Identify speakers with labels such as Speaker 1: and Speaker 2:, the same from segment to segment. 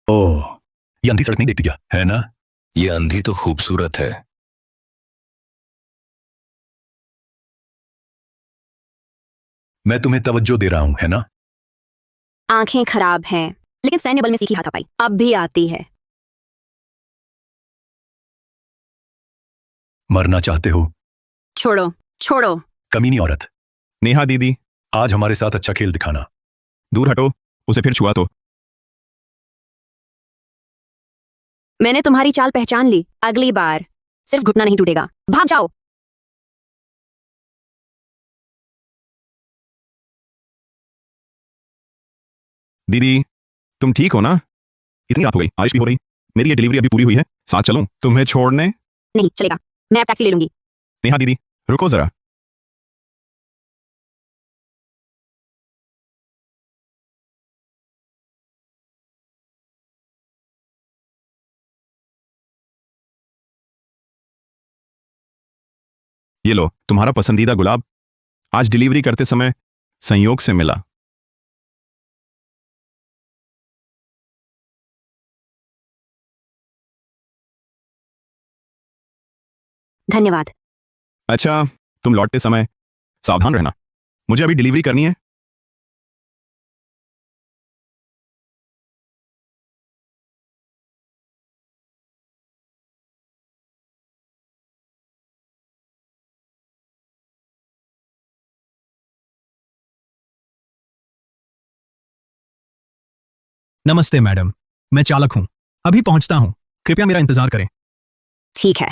Speaker 1: ओह, ये अंधी सड़क नहीं देखती क्या, है ना?
Speaker 2: ये अंधी तो खूबसूरत है।
Speaker 1: मैं तुम्हें तवज्जो दे रहा हूं, है ना?
Speaker 3: आंखें खराब हैं, लेकिन सैन्य बल में सीखी हाथापाई अब भी आती है।
Speaker 1: मरना चाहते हो?
Speaker 3: छोड़ो छोड़ो।
Speaker 1: कमीनी औरत,
Speaker 4: नेहा दीदी,
Speaker 1: आज हमारे साथ अच्छा खेल दिखाना।
Speaker 4: दूर हटो, उसे फिर छुआ तो।
Speaker 3: मैंने तुम्हारी चाल पहचान ली। अगली बार सिर्फ घुटना नहीं टूटेगा। भाग जाओ।
Speaker 4: दीदी, तुम ठीक हो ना? इतनी रात हो गई, बारिश भी हो रही। मेरी ये डिलीवरी अभी पूरी हुई है, साथ चलूं तुम्हें छोड़ने?
Speaker 3: नहीं चलेगा, मैं अब टैक्सी ले लूंगी।
Speaker 4: नेहा दीदी, रुको जरा। ये लो तुम्हारा पसंदीदा गुलाब, आज डिलीवरी करते समय संयोग से मिला।
Speaker 3: धन्यवाद।
Speaker 4: अच्छा, तुम लौटते समय सावधान रहना, मुझे अभी डिलीवरी करनी है।
Speaker 5: नमस्ते मैडम, मैं चालक हूं, अभी पहुंचता हूं, कृपया मेरा इंतजार करें।
Speaker 3: ठीक है।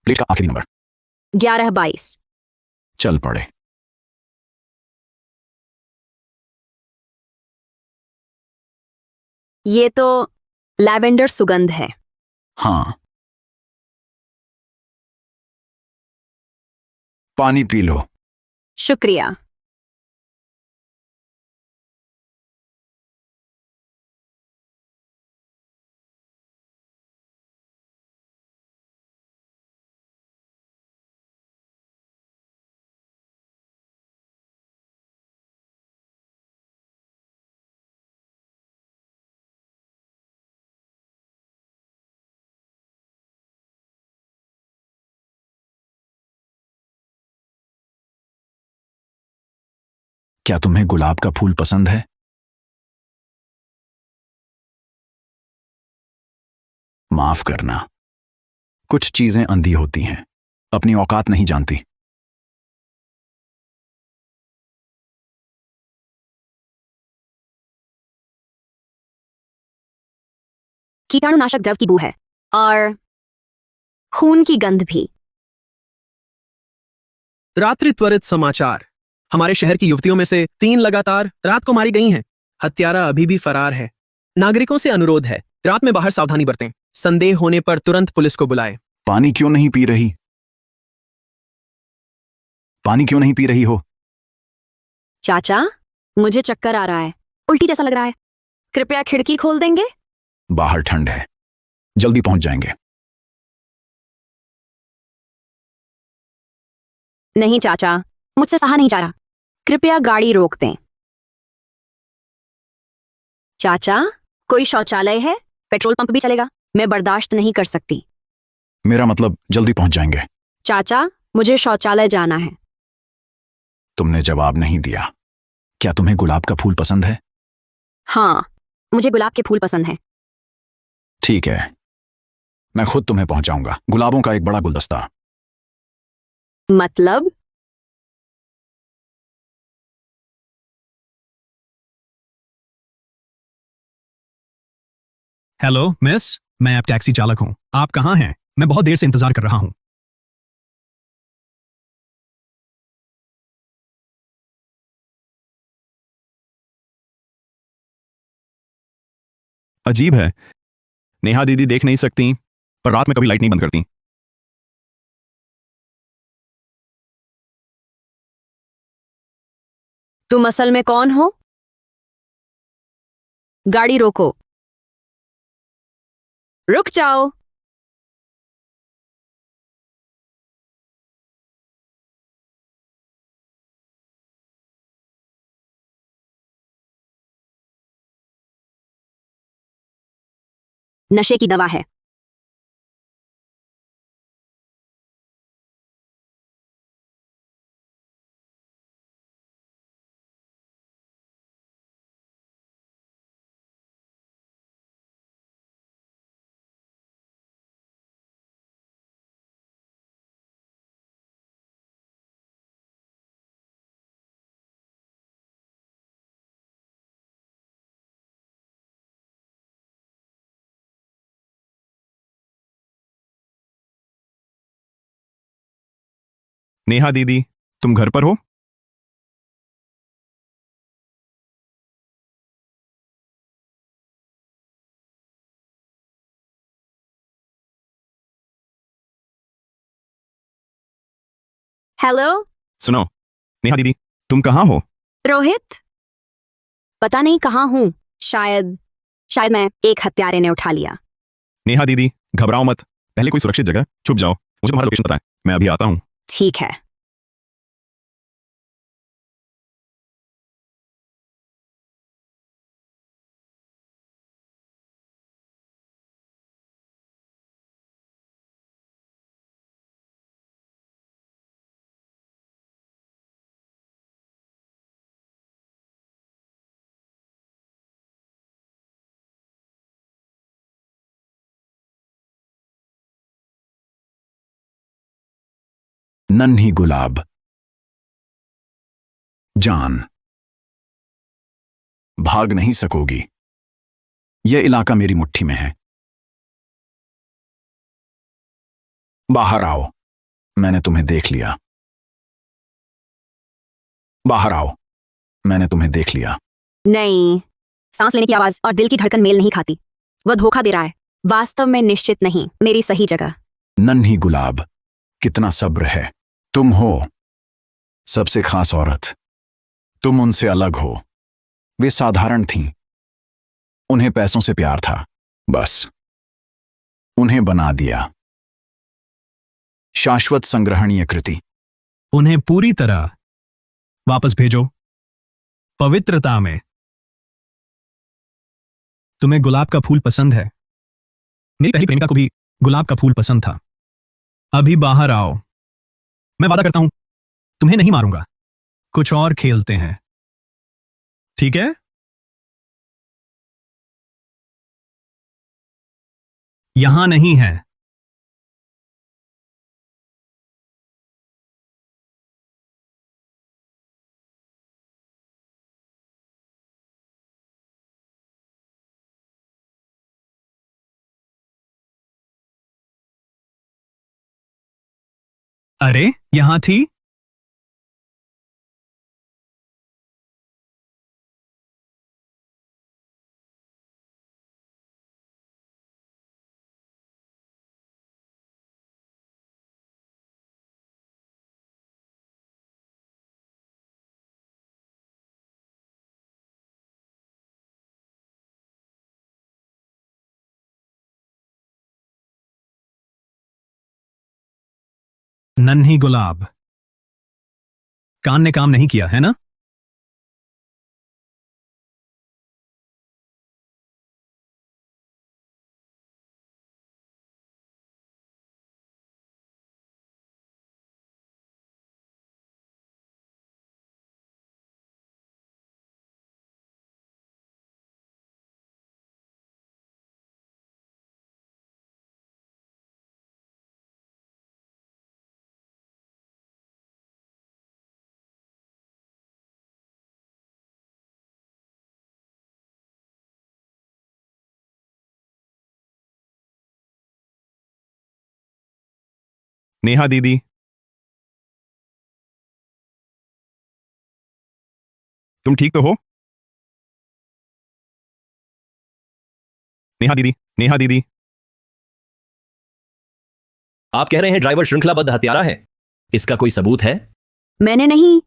Speaker 1: प्लेट का आखिरी नंबर।
Speaker 3: 1122।
Speaker 1: चल पड़े।
Speaker 3: ये तो लैवेंडर सुगंध है।
Speaker 1: हाँ, पानी पी लो।
Speaker 3: शुक्रिया।
Speaker 1: क्या तुम्हें गुलाब का फूल पसंद है? माफ करना, कुछ चीजें अंधी होती हैं, अपनी औकात नहीं जानती।
Speaker 3: कीटाणुनाशक द्रव की बू है और खून की गंध भी।
Speaker 5: रात्रि त्वरित समाचार। हमारे शहर की युवतियों में से 3 लगातार रात को मारी गई हैं। हत्यारा अभी भी फरार है। नागरिकों से अनुरोध है, रात में बाहर सावधानी बरतें। संदेह होने पर तुरंत पुलिस को बुलाएं।
Speaker 1: पानी क्यों नहीं पी रही? पानी क्यों नहीं पी रही हो?
Speaker 3: चाचा, मुझे चक्कर आ रहा है, उल्टी जैसा लग रहा है। कृपया खिड़की खोल देंगे?
Speaker 1: बाहर ठंड है, जल्दी पहुंच जाएंगे।
Speaker 3: नहीं चाचा, मुझसे सहा नहीं जा रहा। कृपया गाड़ी रोक दें। चाचा, कोई शौचालय है? पेट्रोल पंप भी चलेगा, मैं बर्दाश्त नहीं कर सकती।
Speaker 1: मेरा मतलब जल्दी पहुंच जाएंगे।
Speaker 3: चाचा, मुझे शौचालय जाना है।
Speaker 1: तुमने जवाब नहीं दिया। क्या तुम्हें गुलाब का फूल पसंद है?
Speaker 3: हाँ, मुझे गुलाब के फूल पसंद हैं।
Speaker 1: ठीक है, मैं खुद तुम्हें पहुंचाऊंगा। गुलाबों का एक बड़ा गुलदस्ता।
Speaker 3: मतलब?
Speaker 5: हेलो मिस, मैं अब टैक्सी चालक हूं। आप कहां हैं? मैं बहुत देर से इंतजार कर रहा हूं।
Speaker 4: अजीब है, नेहा दीदी देख नहीं सकती, पर रात में कभी लाइट नहीं बंद करती।
Speaker 3: तुम असल में कौन हो? गाड़ी रोको। रुक जाओ। नशे की दवा है।
Speaker 4: नेहा दीदी, तुम घर पर हो?
Speaker 3: हेलो
Speaker 4: सुनो, नेहा दीदी, तुम कहाँ हो?
Speaker 3: रोहित, पता नहीं कहाँ हूँ। शायद शायद मैं एक हत्यारे ने उठा लिया।
Speaker 4: नेहा दीदी, घबराओ मत। पहले कोई सुरक्षित जगह छुप जाओ। मुझे तुम्हारा लोकेशन पता है, मैं अभी आता हूँ।
Speaker 3: ठीक है।
Speaker 1: नन्ही गुलाब, जान, भाग नहीं सकोगी। यह इलाका मेरी मुट्ठी में है। बाहर आओ, मैंने तुम्हें देख लिया। बाहर आओ, मैंने तुम्हें देख लिया।
Speaker 3: नहीं, सांस लेने की आवाज और दिल की धड़कन मेल नहीं खाती। वह धोखा दे रहा है। वास्तव में निश्चित नहीं, मेरी सही जगह।
Speaker 1: नन्ही गुलाब, कितना सब्र है। तुम हो सबसे खास औरत। तुम उनसे अलग हो। वे साधारण थीं। उन्हें पैसों से प्यार था, बस। उन्हें बना दिया शाश्वत संग्रहणीय कृति।
Speaker 5: उन्हें पूरी तरह वापस भेजो, पवित्रता में। तुम्हें गुलाब का फूल पसंद है। मेरी पहली प्रेमिका को भी गुलाब का फूल पसंद था। अभी बाहर आओ। मैं वादा करता हूं, तुम्हें नहीं मारूंगा। कुछ और खेलते हैं, ठीक है? यहां नहीं है। अरे, यहां थी। नन्ही गुलाब, कान ने काम नहीं किया है ना?
Speaker 4: नेहा दीदी, तुम ठीक तो हो? नेहा दीदी, नेहा दीदी।
Speaker 2: आप कह रहे हैं ड्राइवर श्रृंखलाबद्ध हत्यारा है? इसका कोई सबूत है?
Speaker 3: मैंने नहीं।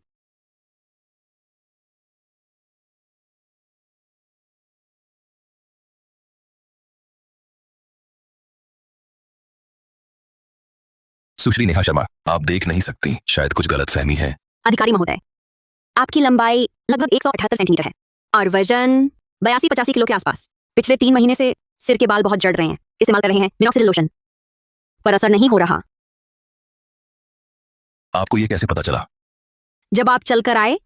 Speaker 2: सुश्री नेहा शर्मा, आप देख नहीं सकती, शायद कुछ गलतफहमी है।
Speaker 3: अधिकारी महोदय, आपकी लंबाई लगभग 178 सेंटीमीटर है और वजन 82-85 किलो के आसपास। पिछले 3 महीने से सिर के बाल बहुत जड़ रहे हैं। इस्तेमाल कर रहे हैं मिनॉक्सिडिल लोशन, पर असर नहीं हो रहा।
Speaker 2: आपको ये कैसे पता चला?
Speaker 3: जब आप चलकर आए,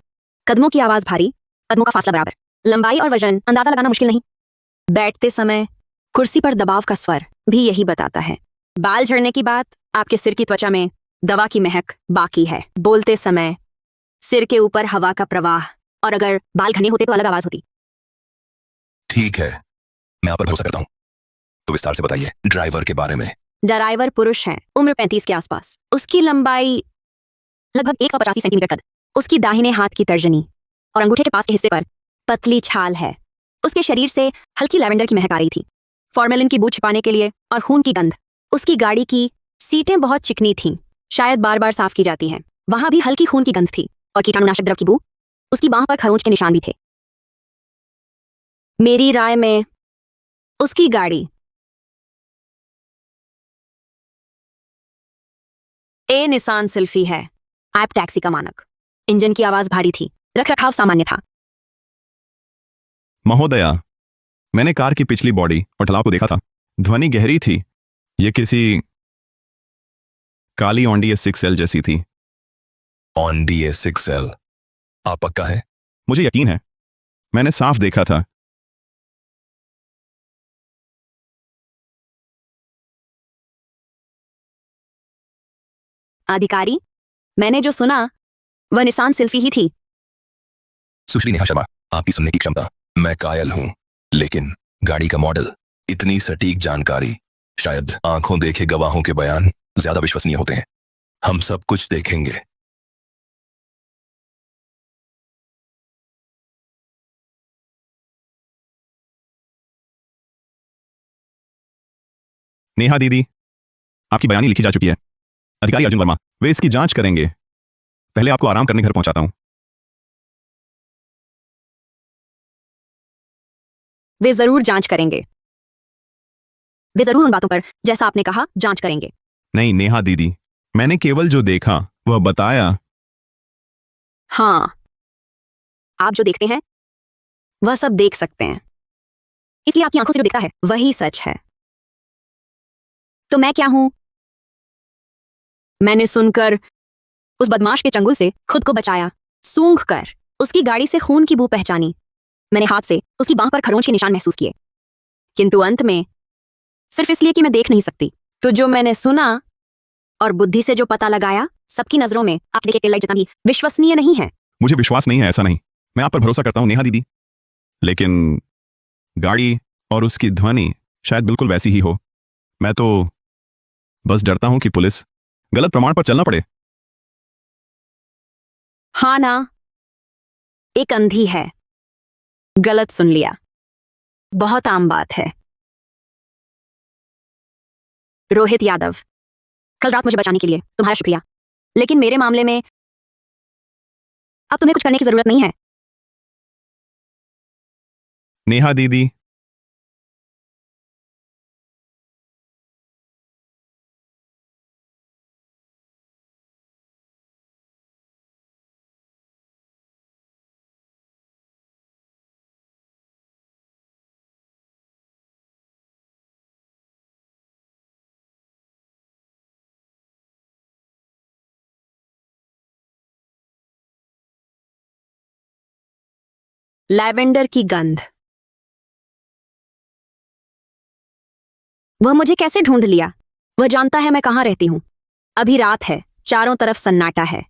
Speaker 3: कदमों की आवाज भारी, कदमों का फासला बराबर, लंबाई और वजन अंदाजा लगाना मुश्किल नहीं। बैठते समय कुर्सी पर दबाव का स्वर भी यही बताता है। बाल झड़ने की बात, आपके सिर की त्वचा में दवा की महक बाकी है। बोलते समय सिर के ऊपर हवा का प्रवाह, और अगर बाल घने होते तो अलग आवाज होती।
Speaker 2: ठीक है, मैं आप पर भरोसा करता हूँ। तो विस्तार से बताइए ड्राइवर के बारे में।
Speaker 3: ड्राइवर पुरुष है, उम्र 35 के आसपास। उसकी लंबाई लगभग 185 सेंटीमीटर कद। उसकी दाहिने हाथ की तर्जनी और अंगूठे के पास के हिस्से पर पतली छाल है। उसके शरीर से हल्की लैवेंडर की महक आ रही थी, फॉर्मेलिन की बू छिपाने के लिए, और खून की गंध। उसकी गाड़ी की सीटें बहुत चिकनी थीं, शायद बार बार साफ की जाती हैं। वहां भी हल्की खून की गंध थी और कीटाणुनाशक द्रव की बू। उसकी बांह पर खरोंच के निशान भी थे। मेरी राय में उसकी गाड़ी ए निसान सिल्फी है, ऐप टैक्सी का मानक। इंजन की आवाज भारी थी, रखरखाव सामान्य था।
Speaker 4: महोदया, मैंने कार की पिछली बॉडी और ढलाव को देखा था। ध्वनि गहरी थी। ये किसी काली ऑन DS6L जैसी थी।
Speaker 2: ऑन DS6L, आप पक्का है?
Speaker 4: मुझे यकीन है, मैंने साफ देखा था।
Speaker 3: अधिकारी, मैंने जो सुना वह निसान सिल्फी ही थी।
Speaker 2: सुश्री नेहा शर्मा, आपकी सुनने की क्षमता, मैं कायल हूँ, लेकिन गाड़ी का मॉडल, इतनी सटीक जानकारी, शायद आंखों देखे गवाहों के बयान ज्यादा विश्वसनीय होते हैं। हम सब कुछ देखेंगे।
Speaker 4: नेहा दीदी, आपकी बयानी लिखी जा चुकी है। अधिकारी अर्जुन वर्मा, वे इसकी जांच करेंगे। पहले आपको आराम करने घर पहुंचाता हूं।
Speaker 3: वे जरूर जांच करेंगे। वे जरूर उन बातों पर, जैसा आपने कहा, जांच करेंगे।
Speaker 4: नहीं नेहा दीदी, मैंने केवल जो देखा वह बताया।
Speaker 3: हाँ, आप जो देखते हैं वह सब देख सकते हैं, इसलिए आपकी आंखों से जो दिखता है वही सच है। तो मैं क्या हूं? मैंने सुनकर उस बदमाश के चंगुल से खुद को बचाया, सूंघ कर उसकी गाड़ी से खून की बू पहचानी। मैंने हाथ से उसकी बांह पर खरोंच के निशान महसूस किए, किंतु अंत में सिर्फ इसलिए कि मैं देख नहीं सकती, तो जो मैंने सुना और बुद्धि से जो पता लगाया, सबकी नजरों में आप देखे टेल लाइट जितना भी विश्वसनीय नहीं है।
Speaker 4: मुझे विश्वास नहीं है, ऐसा नहीं। मैं आप पर भरोसा करता हूं नेहा दीदी, लेकिन गाड़ी और उसकी ध्वनि शायद बिल्कुल वैसी ही हो। मैं तो बस डरता हूं कि पुलिस गलत प्रमाण पर चलना पड़े।
Speaker 3: हाँ ना, एक अंधी है। गलत सुन लिया, बहुत आम बात है। रोहित यादव, कल रात मुझे बचाने के लिए तुम्हारा शुक्रिया, लेकिन मेरे मामले में अब तुम्हें कुछ करने की जरूरत नहीं है।
Speaker 4: नेहा दीदी,
Speaker 3: लैवेंडर की गंध, वह मुझे कैसे ढूंढ लिया? वह जानता है मैं कहां रहती हूं। अभी रात है, चारों तरफ सन्नाटा है।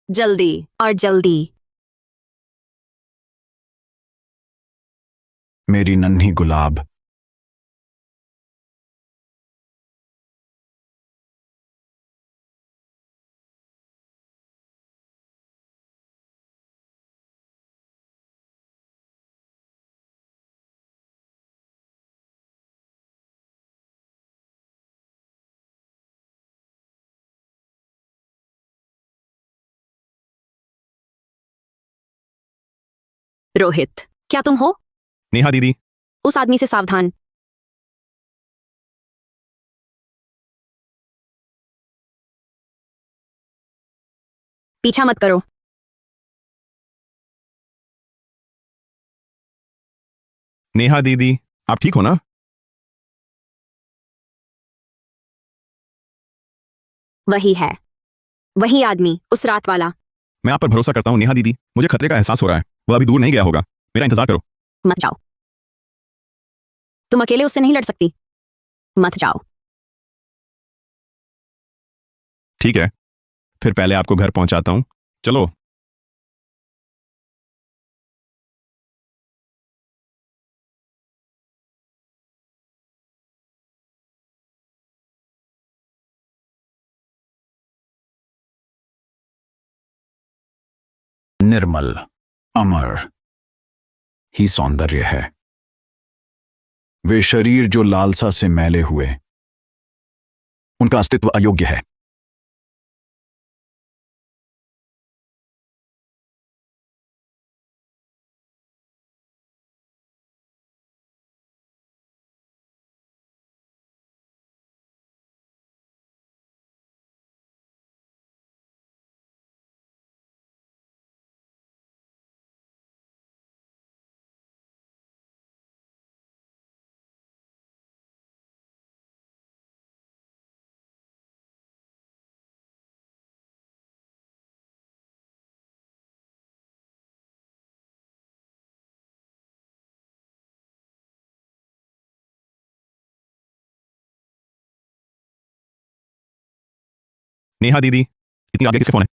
Speaker 3: जल्दी और जल्दी।
Speaker 1: मेरी नन्ही गुलाब,
Speaker 3: रोहित, क्या तुम हो?
Speaker 4: नेहा दीदी,
Speaker 3: उस आदमी से सावधान। पीछा मत करो।
Speaker 4: नेहा दीदी, आप ठीक हो ना?
Speaker 3: वही है, वही आदमी, उस रात वाला।
Speaker 4: मैं आप पर भरोसा करता हूँ नेहा दीदी, मुझे खतरे का एहसास हो रहा है। वो अभी दूर नहीं गया होगा, मेरा इंतजार करो।
Speaker 3: मत जाओ। तुम अकेले उससे नहीं लड़ सकती। मत जाओ।
Speaker 4: ठीक है, फिर पहले आपको घर पहुंचाता हूँ। चलो।
Speaker 1: निर्मल, अमर ही सौंदर्य है। वे शरीर जो लालसा से मैले हुए, उनका अस्तित्व अयोग्य है।
Speaker 4: नेहा दीदी, इतनी आगे किसका फोन है?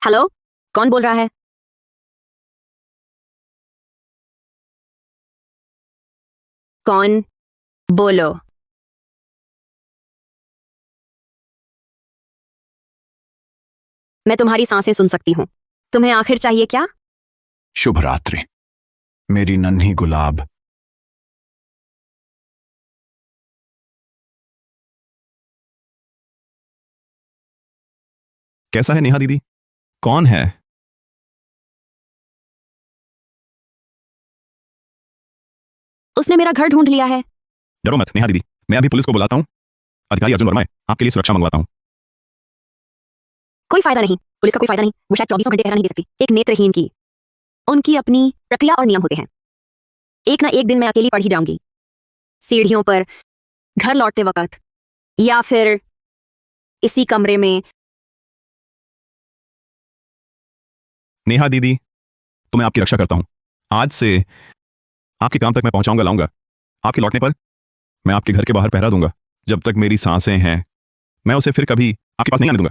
Speaker 3: हेलो, कौन बोल रहा है? कौन? बोलो। मैं तुम्हारी सांसें सुन सकती हूँ। तुम्हें आखिर चाहिए क्या?
Speaker 1: शुभ रात्रि मेरी नन्ही गुलाब।
Speaker 4: कैसा है नेहा दीदी? कौन है?
Speaker 3: उसने मेरा घर ढूंढ लिया है।
Speaker 4: डरो मत नेहा दीदी, मैं अभी पुलिस को बुलाता हूँ। अधिकारी अर्जुन वर्मा है, आपके लिए सुरक्षा मंगवाता हूँ।
Speaker 3: कोई फायदा नहीं, पुलिस का कोई फायदा नहीं। वो शायद 24 घंटे पहरा नहीं दे सकती। एक नेत्रहीन की उनकी अपनी प्रक्रिया और नियम होते हैं। एक ना एक दिन मैं अकेली पड़ ही जाऊंगी, सीढ़ियों पर, घर लौटते वक्त, या फिर इसी कमरे में।
Speaker 4: नेहा दीदी, तो मैं आपकी रक्षा करता हूँ। आज से आपके काम तक मैं पहुंचाऊंगा, लाऊंगा। आपके लौटने पर मैं आपके घर के बाहर पहरा दूंगा। जब तक मेरी सांसें हैं, मैं उसे फिर कभी आपके पास नहीं आने दूंगा।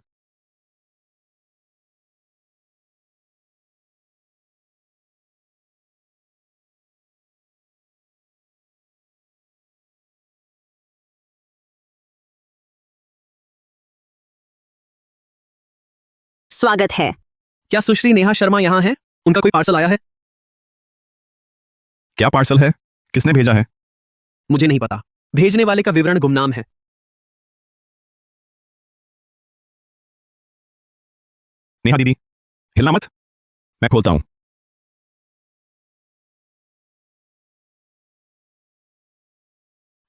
Speaker 3: स्वागत है।
Speaker 5: क्या सुश्री नेहा शर्मा यहाँ है? उनका कोई पार्सल आया है?
Speaker 4: क्या पार्सल है? किसने भेजा है?
Speaker 5: मुझे नहीं पता। भेजने वाले का विवरण गुमनाम है।
Speaker 4: नेहा दीदी, हिलना मत, मैं खोलता हूँ।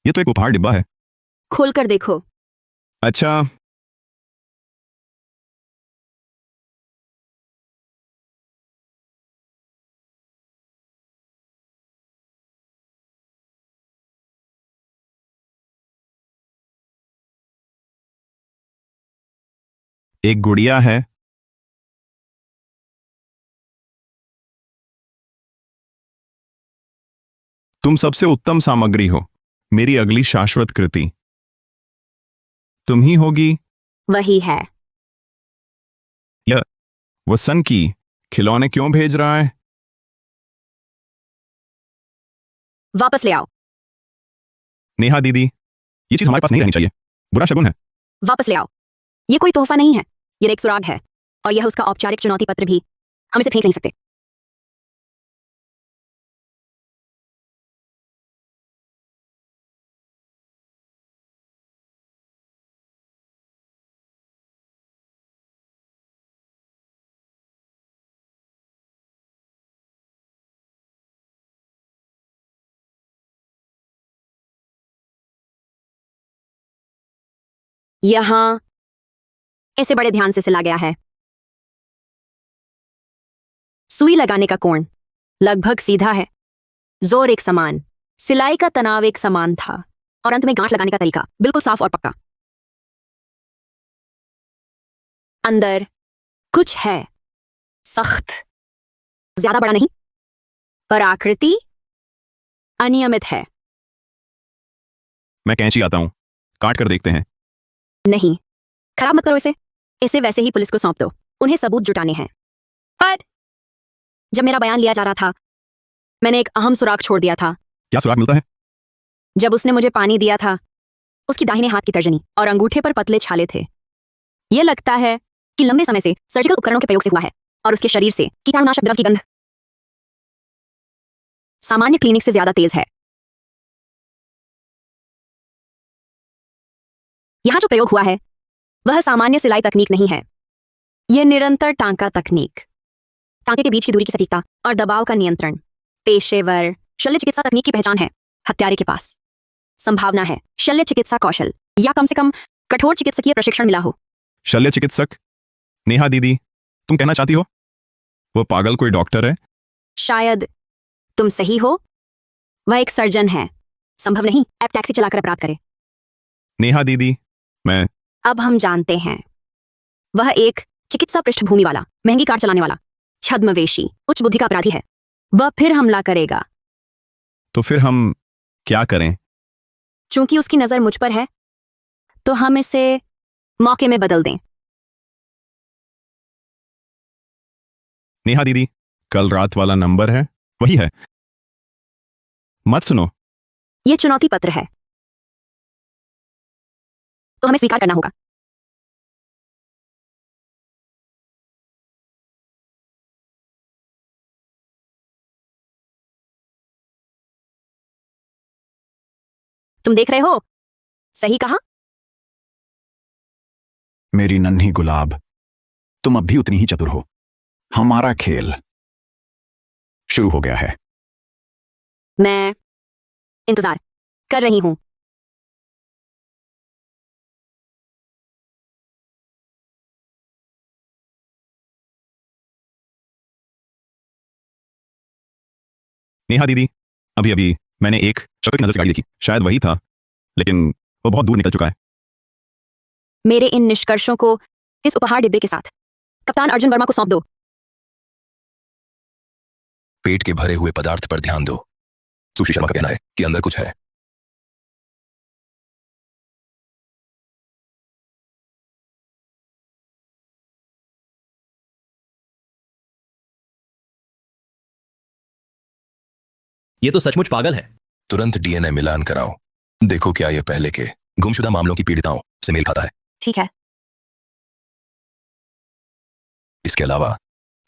Speaker 4: ये तो एक उपहार डिब्बा है।
Speaker 3: खोल कर देखो।
Speaker 4: अच्छा, एक गुड़िया है। तुम सबसे उत्तम सामग्री हो, मेरी अगली शाश्वत कृति तुम ही होगी।
Speaker 3: वही है।
Speaker 4: यह वसन की खिलौने क्यों भेज रहा है?
Speaker 3: वापस ले आओ।
Speaker 4: नेहा दीदी, ये चीज हमारे पास नहीं रहनी चाहिए, बुरा शगुन है।
Speaker 3: वापस ले आओ। ये कोई तोहफा नहीं है, ये एक सुराग है, और यह उसका औपचारिक चुनौती पत्र भी। हम इसे फेंक नहीं सकते। यहां इसे बड़े ध्यान से सिला गया है। सुई लगाने का कोण लगभग सीधा है, जोर एक समान, सिलाई का तनाव एक समान था, और अंत में गांठ लगाने का तरीका बिल्कुल साफ और पक्का। अंदर कुछ है, सख्त, ज्यादा बड़ा नहीं, पर आकृति अनियमित है।
Speaker 4: मैं कैंची आता हूं, काट कर देखते हैं।
Speaker 3: नहीं, खराब मत करो इसे। इसे वैसे ही पुलिस को सौंप दो, उन्हें सबूत जुटाने हैं। पर जब मेरा बयान लिया जा रहा था, मैंने एक अहम सुराग छोड़ दिया था।
Speaker 4: क्या सुराग मिलता है?
Speaker 3: जब उसने मुझे पानी दिया था, उसकी दाहिने हाथ की तर्जनी और अंगूठे पर पतले छाले थे। यह लगता है कि लंबे समय से सर्जिकल उपकरणों के प्रयोग से हुआ है, और उसके शरीर से कीटाणुनाशक द्रव की गंध सामान्य क्लिनिक से ज्यादा तेज है। यहां जो प्रयोग हुआ है वह सामान्य सिलाई तकनीक नहीं है। यह निरंतर टांका तकनीक, टांके के बीच की दूरी की सटीकता और दबाव का नियंत्रण, पेशेवर शल्य चिकित्सा तकनीक की पहचान है। हत्यारे के पास संभावना है शल्य चिकित्सा कौशल या कम से कम कठोर चिकित्सकीय प्रशिक्षण मिला हो।
Speaker 4: शल्य चिकित्सक? नेहा दीदी, तुम कहना चाहती हो वो पागल कोई डॉक्टर है?
Speaker 3: शायद तुम सही हो, वह एक सर्जन है। संभव नहीं ऐप टैक्सी चलाकर अपराध करे।
Speaker 4: नेहा दीदी, मैं
Speaker 3: अब हम जानते हैं वह एक चिकित्सा पृष्ठभूमि वाला, महंगी कार चलाने वाला, छद्मवेशी, उच्च बुद्धि का अपराधी है। वह फिर हमला करेगा।
Speaker 4: तो फिर हम क्या करें?
Speaker 3: चूंकि उसकी नजर मुझ पर है, तो हम इसे मौके में बदल दें।
Speaker 4: नेहा दीदी, कल रात वाला नंबर है वही है, मत सुनो।
Speaker 3: यह चुनौती पत्र है, तो हमें स्वीकार करना होगा। तुम देख रहे हो, सही कहा।
Speaker 1: मेरी नन्ही गुलाब, तुम अब भी उतनी ही चतुर हो। हमारा खेल शुरू हो गया है।
Speaker 3: मैं इंतजार कर रही हूं।
Speaker 4: नेहा दीदी, अभी अभी मैंने एक शक्ल की नजर से गाड़ी देखी, शायद वही था, लेकिन वो बहुत दूर निकल चुका है।
Speaker 3: मेरे इन निष्कर्षों को इस उपहार डिब्बे के साथ कप्तान अर्जुन वर्मा को सौंप दो।
Speaker 2: पेट के भरे हुए पदार्थ पर ध्यान दो। सुश्री शर्मा का कहना है कि अंदर कुछ है।
Speaker 5: ये तो सचमुच पागल है।
Speaker 2: तुरंत डीएनए मिलान कराओ। देखो क्या यह पहले के गुमशुदा मामलों की पीड़िताओं से मेल खाता है।
Speaker 3: ठीक है।
Speaker 2: इसके अलावा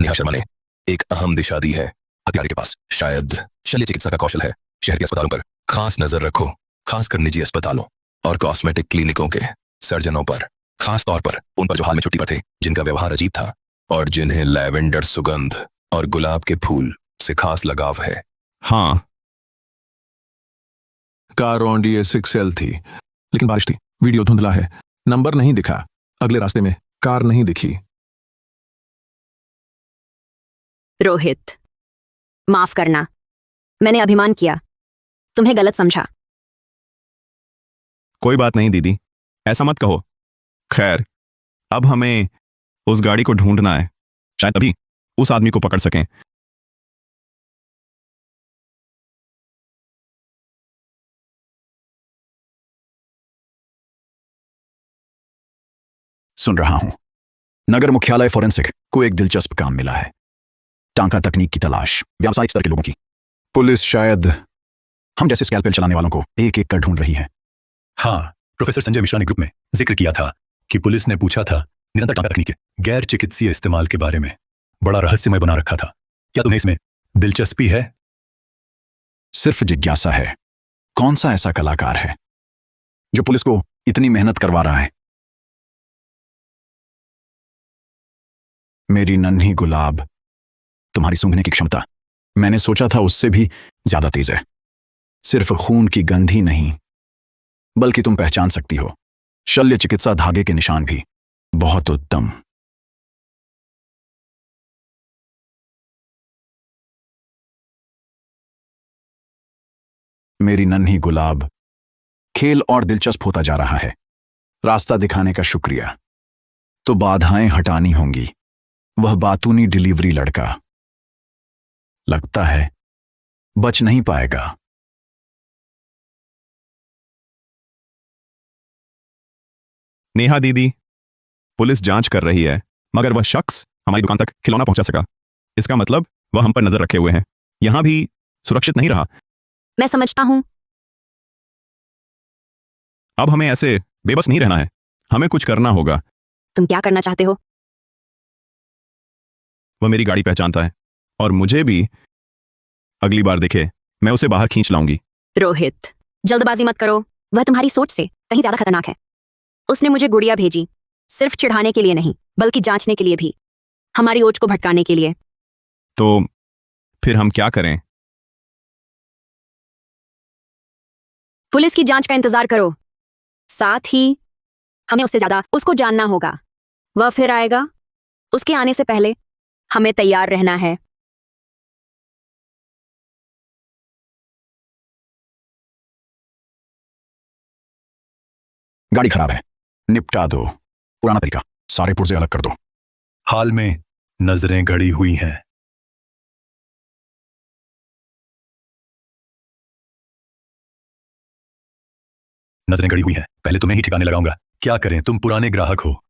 Speaker 2: नेहा शर्मा ने एक अहम दिशा दी है। हत्यारे के पास शायद शल्य चिकित्सा का कौशल है। शहर के अस्पतालों पर खास नजर रखो, खासकर निजी अस्पतालों और कॉस्मेटिक क्लिनिकों के सर्जनों पर, खास तौर पर उन पर जो हाल में छुट्टी पर थे, जिनका व्यवहार अजीब था और जिन्हें लैवेंडर सुगंध और गुलाब के फूल से खास लगाव है।
Speaker 4: हाँ,
Speaker 6: कार ऑन DA6L थी, लेकिन बारिश थी, वीडियो धुंधला है, नंबर नहीं दिखा, अगले रास्ते में कार नहीं दिखी।
Speaker 3: रोहित, माफ करना, मैंने अभिमान किया, तुम्हें गलत समझा।
Speaker 4: कोई बात नहीं दीदी, ऐसा मत कहो। खैर, अब हमें उस गाड़ी को ढूंढना है, शायद तभी उस आदमी को पकड़ सकें।
Speaker 1: सुन रहा हूं। नगर मुख्यालय फोरेंसिक को एक दिलचस्प काम मिला है। टांका तकनीक की तलाश, व्यावसायिक स्तर के लोगों की। पुलिस शायद हम जैसे स्कैल्पेल चलाने वालों को एक एक कर ढूंढ रही है।
Speaker 7: हाँ, प्रोफेसर संजय मिश्रा ने ग्रुप में जिक्र किया था कि पुलिस ने पूछा था निरंतर टांका तकनीक के गैर चिकित्सीय इस्तेमाल के बारे में। बड़ा रहस्यमय बना रखा था। क्या तुम्हें इसमें दिलचस्पी है?
Speaker 1: सिर्फ जिज्ञासा है। कौन सा ऐसा कलाकार है जो पुलिस को इतनी मेहनत करवा रहा है? मेरी नन्ही गुलाब, तुम्हारी सूंघने की क्षमता मैंने सोचा था उससे भी ज्यादा तेज है। सिर्फ खून की गंध ही नहीं, बल्कि तुम पहचान सकती हो शल्य चिकित्सा धागे के निशान भी बहुत उत्तम। मेरी नन्ही गुलाब, खेल और दिलचस्प होता जा रहा है। रास्ता दिखाने का शुक्रिया। तो बाधाएं हटानी होंगी। वह बातूनी डिलीवरी लड़का लगता है बच नहीं पाएगा।
Speaker 4: नेहा दीदी, पुलिस जांच कर रही है, मगर वह शख्स हमारी दुकान तक खिलौना पहुंचा सका। इसका मतलब वह हम पर नजर रखे हुए हैं। यहां भी सुरक्षित नहीं रहा।
Speaker 3: मैं समझता हूं।
Speaker 4: अब हमें ऐसे बेबस नहीं रहना है। हमें कुछ करना होगा।
Speaker 3: तुम क्या करना चाहते हो?
Speaker 4: वह मेरी गाड़ी पहचानता है और मुझे भी अगली बार दिखे मैं उसे बाहर खींच लाऊंगी।
Speaker 3: रोहित, जल्दबाजी मत करो। वह तुम्हारी सोच से कहीं ज्यादा खतरनाक है। उसने मुझे गुड़िया भेजी, सिर्फ चिढ़ाने के लिए नहीं, बल्कि जांचने के लिए भी, हमारी ओज को भटकाने के लिए।
Speaker 4: तो फिर हम क्या करें?
Speaker 3: पुलिस की जांच का इंतजार करो। साथ ही हमें उससे ज्यादा उसको जानना होगा। वह फिर आएगा। उसके आने से पहले हमें तैयार रहना है।
Speaker 1: गाड़ी खराब है, निपटा दो। पुराना तरीका, सारे पुर्जे अलग कर दो।
Speaker 7: हाल में नजरें गड़ी हुई हैं। नजरें गड़ी हुई हैं। पहले तुम्हें ही ठिकाने लगाऊंगा। क्या करें, तुम पुराने ग्राहक हो।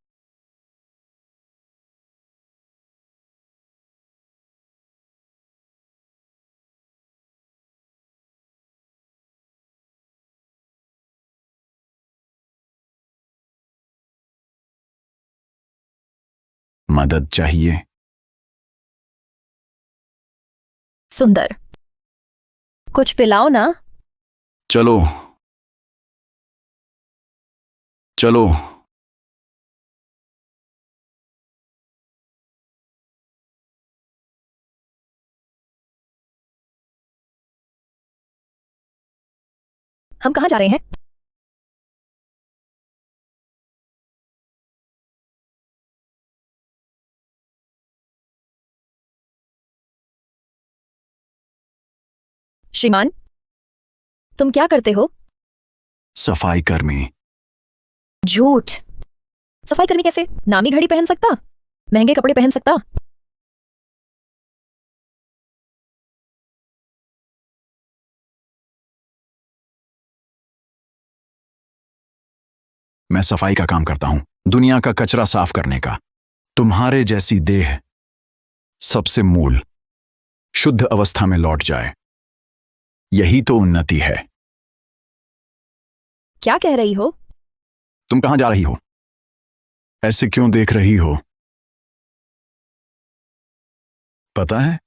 Speaker 1: मदद चाहिए?
Speaker 8: सुंदर, कुछ पिलाओ ना।
Speaker 1: चलो चलो।
Speaker 8: हम कहाँ जा रहे हैं? श्रीमान, तुम क्या करते हो?
Speaker 1: सफाई कर्मी।
Speaker 8: झूठ। सफाई कर्मी कैसे? नामी घड़ी पहन सकता? महंगे कपड़े पहन सकता?
Speaker 1: मैं सफाई का काम करता हूं, दुनिया का कचरा साफ करने का। तुम्हारे जैसी देह सबसे मूल शुद्ध अवस्था में लौट जाए, यही तो उन्नति है।
Speaker 8: क्या कह रही हो?
Speaker 1: तुम कहां जा रही हो? ऐसे क्यों देख रही हो? पता है,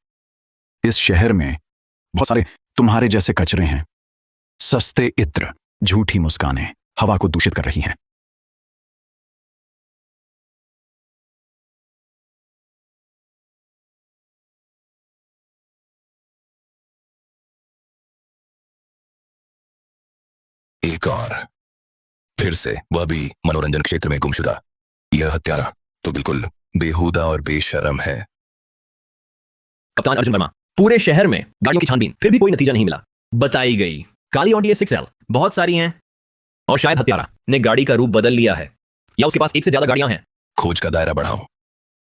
Speaker 1: इस शहर में बहुत सारे तुम्हारे जैसे कचरे हैं। सस्ते इत्र, झूठी मुस्कानें हवा को दूषित कर रही हैं।
Speaker 2: एक और फिर से वह भी मनोरंजन क्षेत्र में गुमशुदा। यह हत्यारा तो बिल्कुल बेहुदा और बेशर्म है।
Speaker 9: कप्तान अर्जुन वर्मा, पूरे शहर में गाड़ियों की छानबीन, फिर भी कोई नतीजा नहीं मिला। बताई गई काली ऑडी A6L बहुत सारी हैं, और शायद हत्यारा ने गाड़ी का रूप बदल लिया है, या उसके पास एक से ज्यादा गाड़ियां हैं।
Speaker 2: खोज का दायरा बढ़ाओ,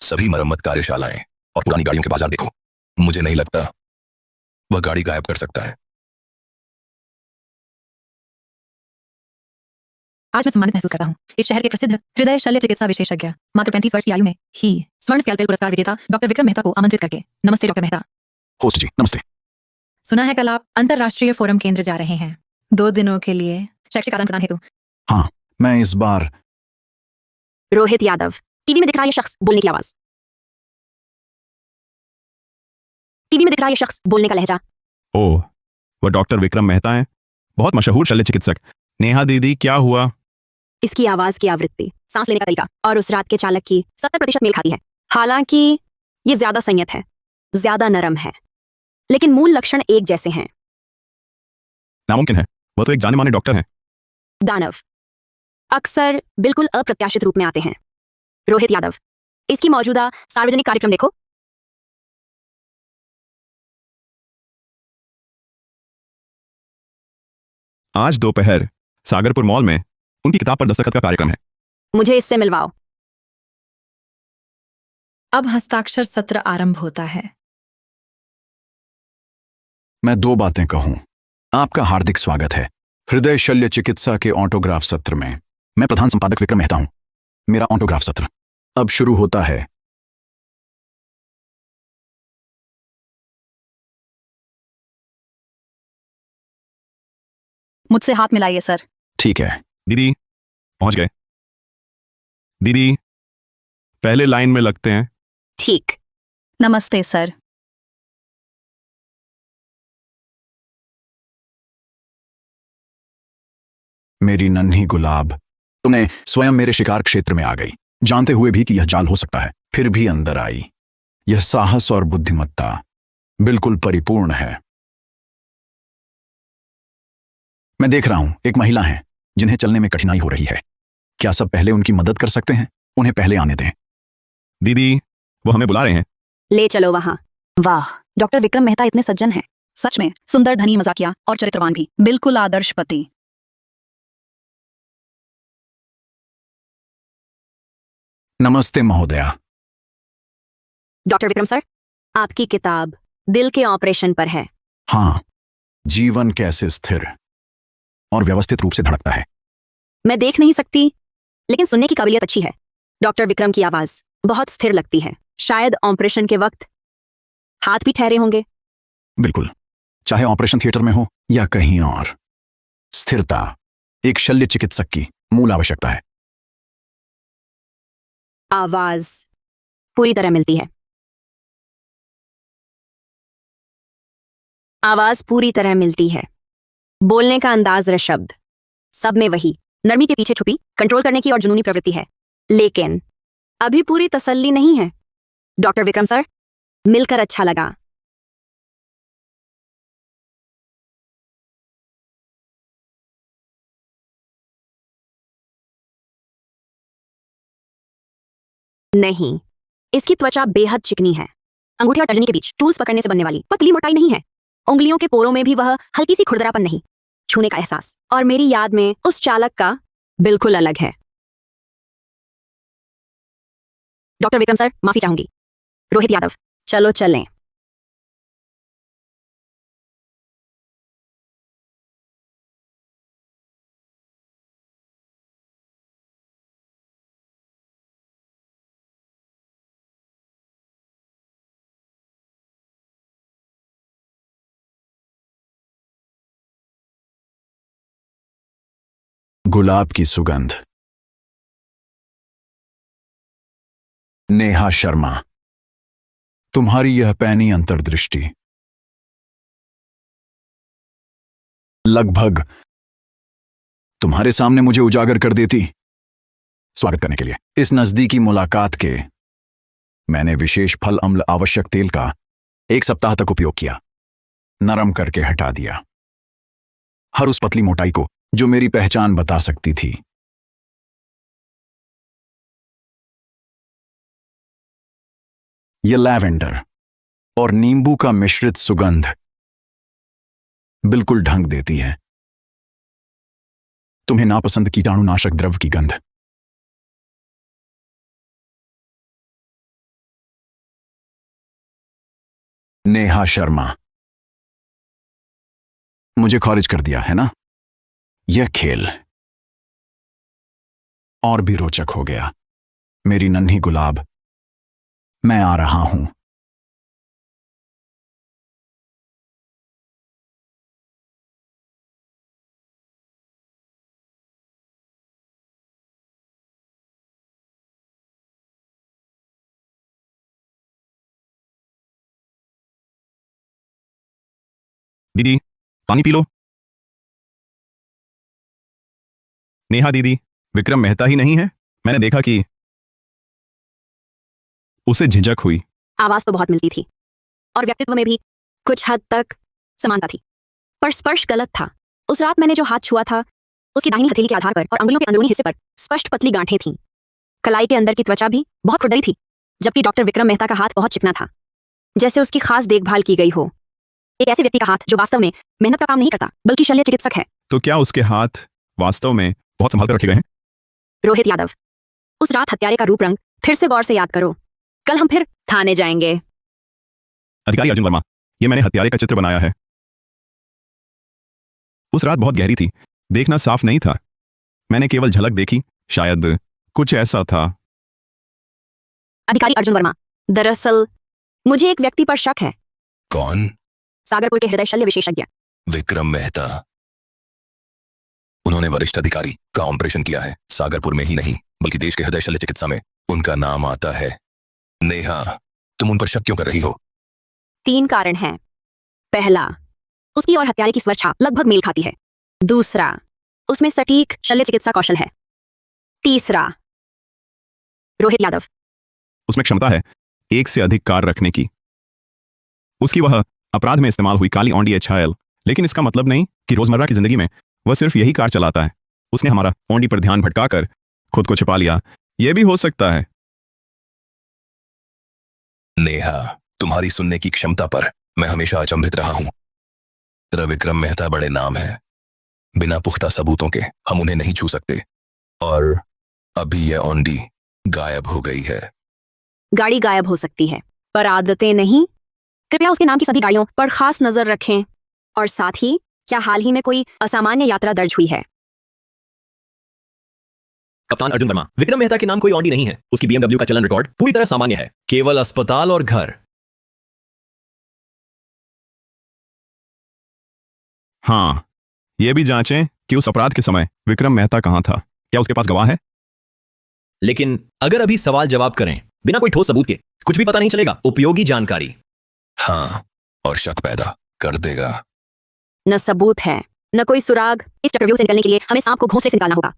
Speaker 2: सभी मरम्मत कार्यशालाएं और पुरानी गाड़ियों के बाजार देखो। मुझे नहीं लगता वह गाड़ी गायब कर सकता है।
Speaker 8: आज मैं सम्मानित महसूस करता हूँ। इस शहर के प्रसिद्ध हृदय शल्य चिकित्सा विशेषज्ञ, मात्र 35 वर्ष की आयु में ही स्वर्ण स्कैल्पेल पुरस्कार विजेता डॉक्टर विक्रम मेहता को आमंत्रित करके। नमस्ते डॉक्टर मेहता।
Speaker 1: होस्ट जी नमस्ते।
Speaker 8: सुना है कल आप अंतरराष्ट्रीय फोरम केंद्र जा रहे हैं 2 दिनों के लिए शैक्षिक आदान प्रदान हेतु।
Speaker 1: हाँ, मैं इस बार।
Speaker 3: रोहित यादव, टीवी में दिख रहा है ये शख्स, बोलने की आवाज। टीवी में दिख रहा है ये शख्स, बोलने का लहजा।
Speaker 4: ओह, वह डॉक्टर विक्रम मेहता हैं, बहुत मशहूर शल्य चिकित्सक। नेहा दीदी, क्या हुआ?
Speaker 3: इसकी आवाज की आवृत्ति, सांस लेने का तरीका और उस रात के चालक की 70% मेल खाती है। हालांकि ये ज्यादा संयत है, ज्यादा नरम है, लेकिन मूल लक्षण एक जैसे हैं।
Speaker 4: नामुमकिन है, वह तो एक जाने माने डॉक्टर हैं।
Speaker 3: दानव। अक्सर बिल्कुल अप्रत्याशित रूप में आते हैं। रोहित यादव, इसकी मौजूदा सार्वजनिक कार्यक्रम देखो।
Speaker 4: आज दोपहर सागरपुर मॉल में उनकी किताब पर दस्तखत का कार्यक्रम है।
Speaker 3: मुझे इससे मिलवाओ।
Speaker 8: अब हस्ताक्षर सत्र आरंभ होता है।
Speaker 1: मैं 2 बातें कहूं। आपका हार्दिक स्वागत है हृदय शल्य चिकित्सा के ऑटोग्राफ सत्र में। मैं प्रधान संपादक विक्रम मेहता हूं। मेरा ऑटोग्राफ सत्र अब शुरू होता है।
Speaker 8: मुझसे हाथ मिलाइए सर।
Speaker 1: ठीक है।
Speaker 4: दीदी पहुंच गए। दीदी पहले लाइन में लगते हैं।
Speaker 3: ठीक।
Speaker 8: नमस्ते सर।
Speaker 1: मेरी नन्ही गुलाब, तुमने स्वयं मेरे शिकार क्षेत्र में आ गई, जानते हुए भी कि यह जाल हो सकता है, फिर भी अंदर आई। यह साहस और बुद्धिमत्ता बिल्कुल परिपूर्ण है। मैं देख रहा हूं एक महिला है जिन्हें चलने में कठिनाई हो रही है। क्या सब पहले उनकी मदद कर सकते हैं? उन्हें पहले आने दें।
Speaker 4: दीदी वो हमें बुला रहे हैं।
Speaker 3: ले चलो वहां।
Speaker 8: वाह, डॉक्टर विक्रम मेहता इतने सज्जन हैं। सच में सुंदर, धनी, मजाकिया और चरित्रवान भी। बिल्कुल आदर्श पति।
Speaker 1: नमस्ते महोदया।
Speaker 3: डॉक्टर विक्रम सर, आपकी किताब दिल के ऑपरेशन पर है।
Speaker 1: हाँ, जीवन कैसे स्थिर और व्यवस्थित रूप से धड़कता है।
Speaker 3: मैं देख नहीं सकती, लेकिन सुनने की काबिलियत अच्छी है। डॉक्टर विक्रम की आवाज बहुत स्थिर लगती है। शायद ऑपरेशन के वक्त हाथ भी ठहरे होंगे।
Speaker 1: बिल्कुल, चाहे ऑपरेशन थिएटर में हो या कहीं और, स्थिरता एक शल्य चिकित्सक की मूल आवश्यकता है।
Speaker 3: आवाज पूरी तरह मिलती है। आवाज पूरी तरह मिलती है। बोलने का अंदाज, शब्द, सब में वही नरमी के पीछे छुपी कंट्रोल करने की और जुनूनी प्रवृत्ति है। लेकिन अभी पूरी तसल्ली नहीं है। डॉक्टर विक्रम सर, मिलकर अच्छा लगा। नहीं, इसकी त्वचा बेहद चिकनी है। अंगूठे और तर्जनी के बीच टूल्स पकड़ने से बनने वाली पतली मोटाई नहीं है। उंगलियों के पोरों में भी वह हल्की सी खुरदरापन नहीं। छूने का एहसास और मेरी याद में उस चालक का बिल्कुल अलग है। डॉक्टर विक्रम सर, माफी चाहूंगी। रोहित यादव, चलो चलें।
Speaker 1: गुलाब की सुगंध। नेहा शर्मा, तुम्हारी यह पैनी अंतर्दृष्टि लगभग तुम्हारे सामने मुझे उजागर कर देती। स्वागत करने के लिए इस नजदीकी मुलाकात के मैंने विशेष फल अम्ल आवश्यक तेल का 1 सप्ताह तक उपयोग किया। नरम करके हटा दिया हर उस पतली मोटाई को जो मेरी पहचान बता सकती थी। यह लैवेंडर और नींबू का मिश्रित सुगंध बिल्कुल ढंग देती है। तुम्हें नापसंद कीटाणुनाशक द्रव्य की गंध। नेहा शर्मा, मुझे खारिज कर दिया है ना? यह खेल और भी रोचक हो गया। मेरी नन्ही गुलाब, मैं आ रहा हूं।
Speaker 4: दीदी पानी पी लो। नेहा दीदी, विक्रम मेहता ही नहीं है? मैंने देखा कि उसे झिझक हुई।
Speaker 3: आवाज तो बहुत मिलती थी और व्यक्तित्व में भी कुछ हद तक समानता थी, पर स्पर्श गलत था। उस रात मैंने जो हाथ छुआ था उसकी दाहिनी हथेली के आधार पर और अंगुलियों के अंदरूनी हिस्से पर स्पष्ट पतली गांठें थीं। कलाई के अंदर की त्वचा भी बहुत खुरदरी थी, जबकि डॉक्टर विक्रम मेहता का हाथ बहुत चिकना था, जैसे उसकी खास देखभाल की गई हो। एक ऐसे व्यक्ति का हाथ जो वास्तव में मेहनत का काम नहीं करता, बल्कि शल्य चिकित्सक है।
Speaker 4: तो क्या उसके हाथ वास्तव में बहुत संभाल कर रखे गए हैं?
Speaker 3: रोहित यादव, उस रात हत्यारे का रूप रंग फिर से गौर से याद करो। कल हम फिर थाने जाएंगे।
Speaker 4: अधिकारी अर्जुन वर्मा, ये मैंने हत्यारे का चित्र बनाया है। उस रात बहुत गहरी थी, देखना साफ नहीं था। मैंने केवल झलक देखी, शायद कुछ ऐसा था।
Speaker 3: अधिकारी अर्जुन वर्मा, दरअसल मुझे एक व्यक्ति पर शक है।
Speaker 2: कौन?
Speaker 3: सागरपुर के हृदय शल्य विशेषज्ञ
Speaker 2: विक्रम मेहता। उन्होंने वरिष्ठ अधिकारी का ऑपरेशन किया है, सागरपुर में ही नहीं बल्कि देश के हृदय शल्य चिकित्सा में उनका नाम आता है। नेहा, तुम उन पर शक क्यों कर रही हो?
Speaker 3: 3 कारण हैं। पहला, उसकी और हत्यारे की स्वर छाप लगभग मेल खाती है। दूसरा, उसमें सटीक शल्य चिकित्सा कौशल है। तीसरा, रोहित यादव,
Speaker 4: उसमें क्षमता है एक से अधिक कार रखने की। उसकी वह अपराध में इस्तेमाल हुई काली ऑडी HIL, लेकिन इसका मतलब नहीं कि रोजमर्रा की जिंदगी में वह सिर्फ यही कार चलाता है। उसने हमारा ऑडी पर ध्यान भटकाकर खुद को छिपा लिया। यह भी हो सकता है।
Speaker 2: नेहा, तुम्हारी सुनने की क्षमता पर मैं हमेशा अचंभित रहा हूं। तेरा विक्रम मेहता बड़े नाम है, बिना पुख्ता सबूतों के हम उन्हें नहीं छू सकते। और अभी यह ऑडी गायब हो गई है।
Speaker 3: गाड़ी गायब हो सकती है, पर आदतें नहीं। कृपया उसके नाम की सभी गाड़ियों पर खास नजर रखें। और साथ ही, क्या हाल ही में कोई असामान्य यात्रा दर्ज हुई है?
Speaker 9: कप्तान अर्जुन वर्मा, विक्रम मेहता के नाम कोई ऑडी नहीं है। उसकी BMW का चलन रिकॉर्ड पूरी तरह सामान्य है, केवल अस्पताल और घर।
Speaker 4: हाँ, यह भी जांचें कि उस अपराध के समय विक्रम मेहता कहां था। क्या उसके पास गवाह है?
Speaker 9: लेकिन अगर अभी सवाल जवाब करें बिना कोई ठोस सबूत के, कुछ भी पता नहीं चलेगा। उपयोगी जानकारी।
Speaker 2: हाँ, और शक पैदा कर देगा।
Speaker 3: न सबूत है, न कोई सुराग। इस चक्रव्यूह से निकलने के लिए हमें सांप को घोंसले से निकालना होगा।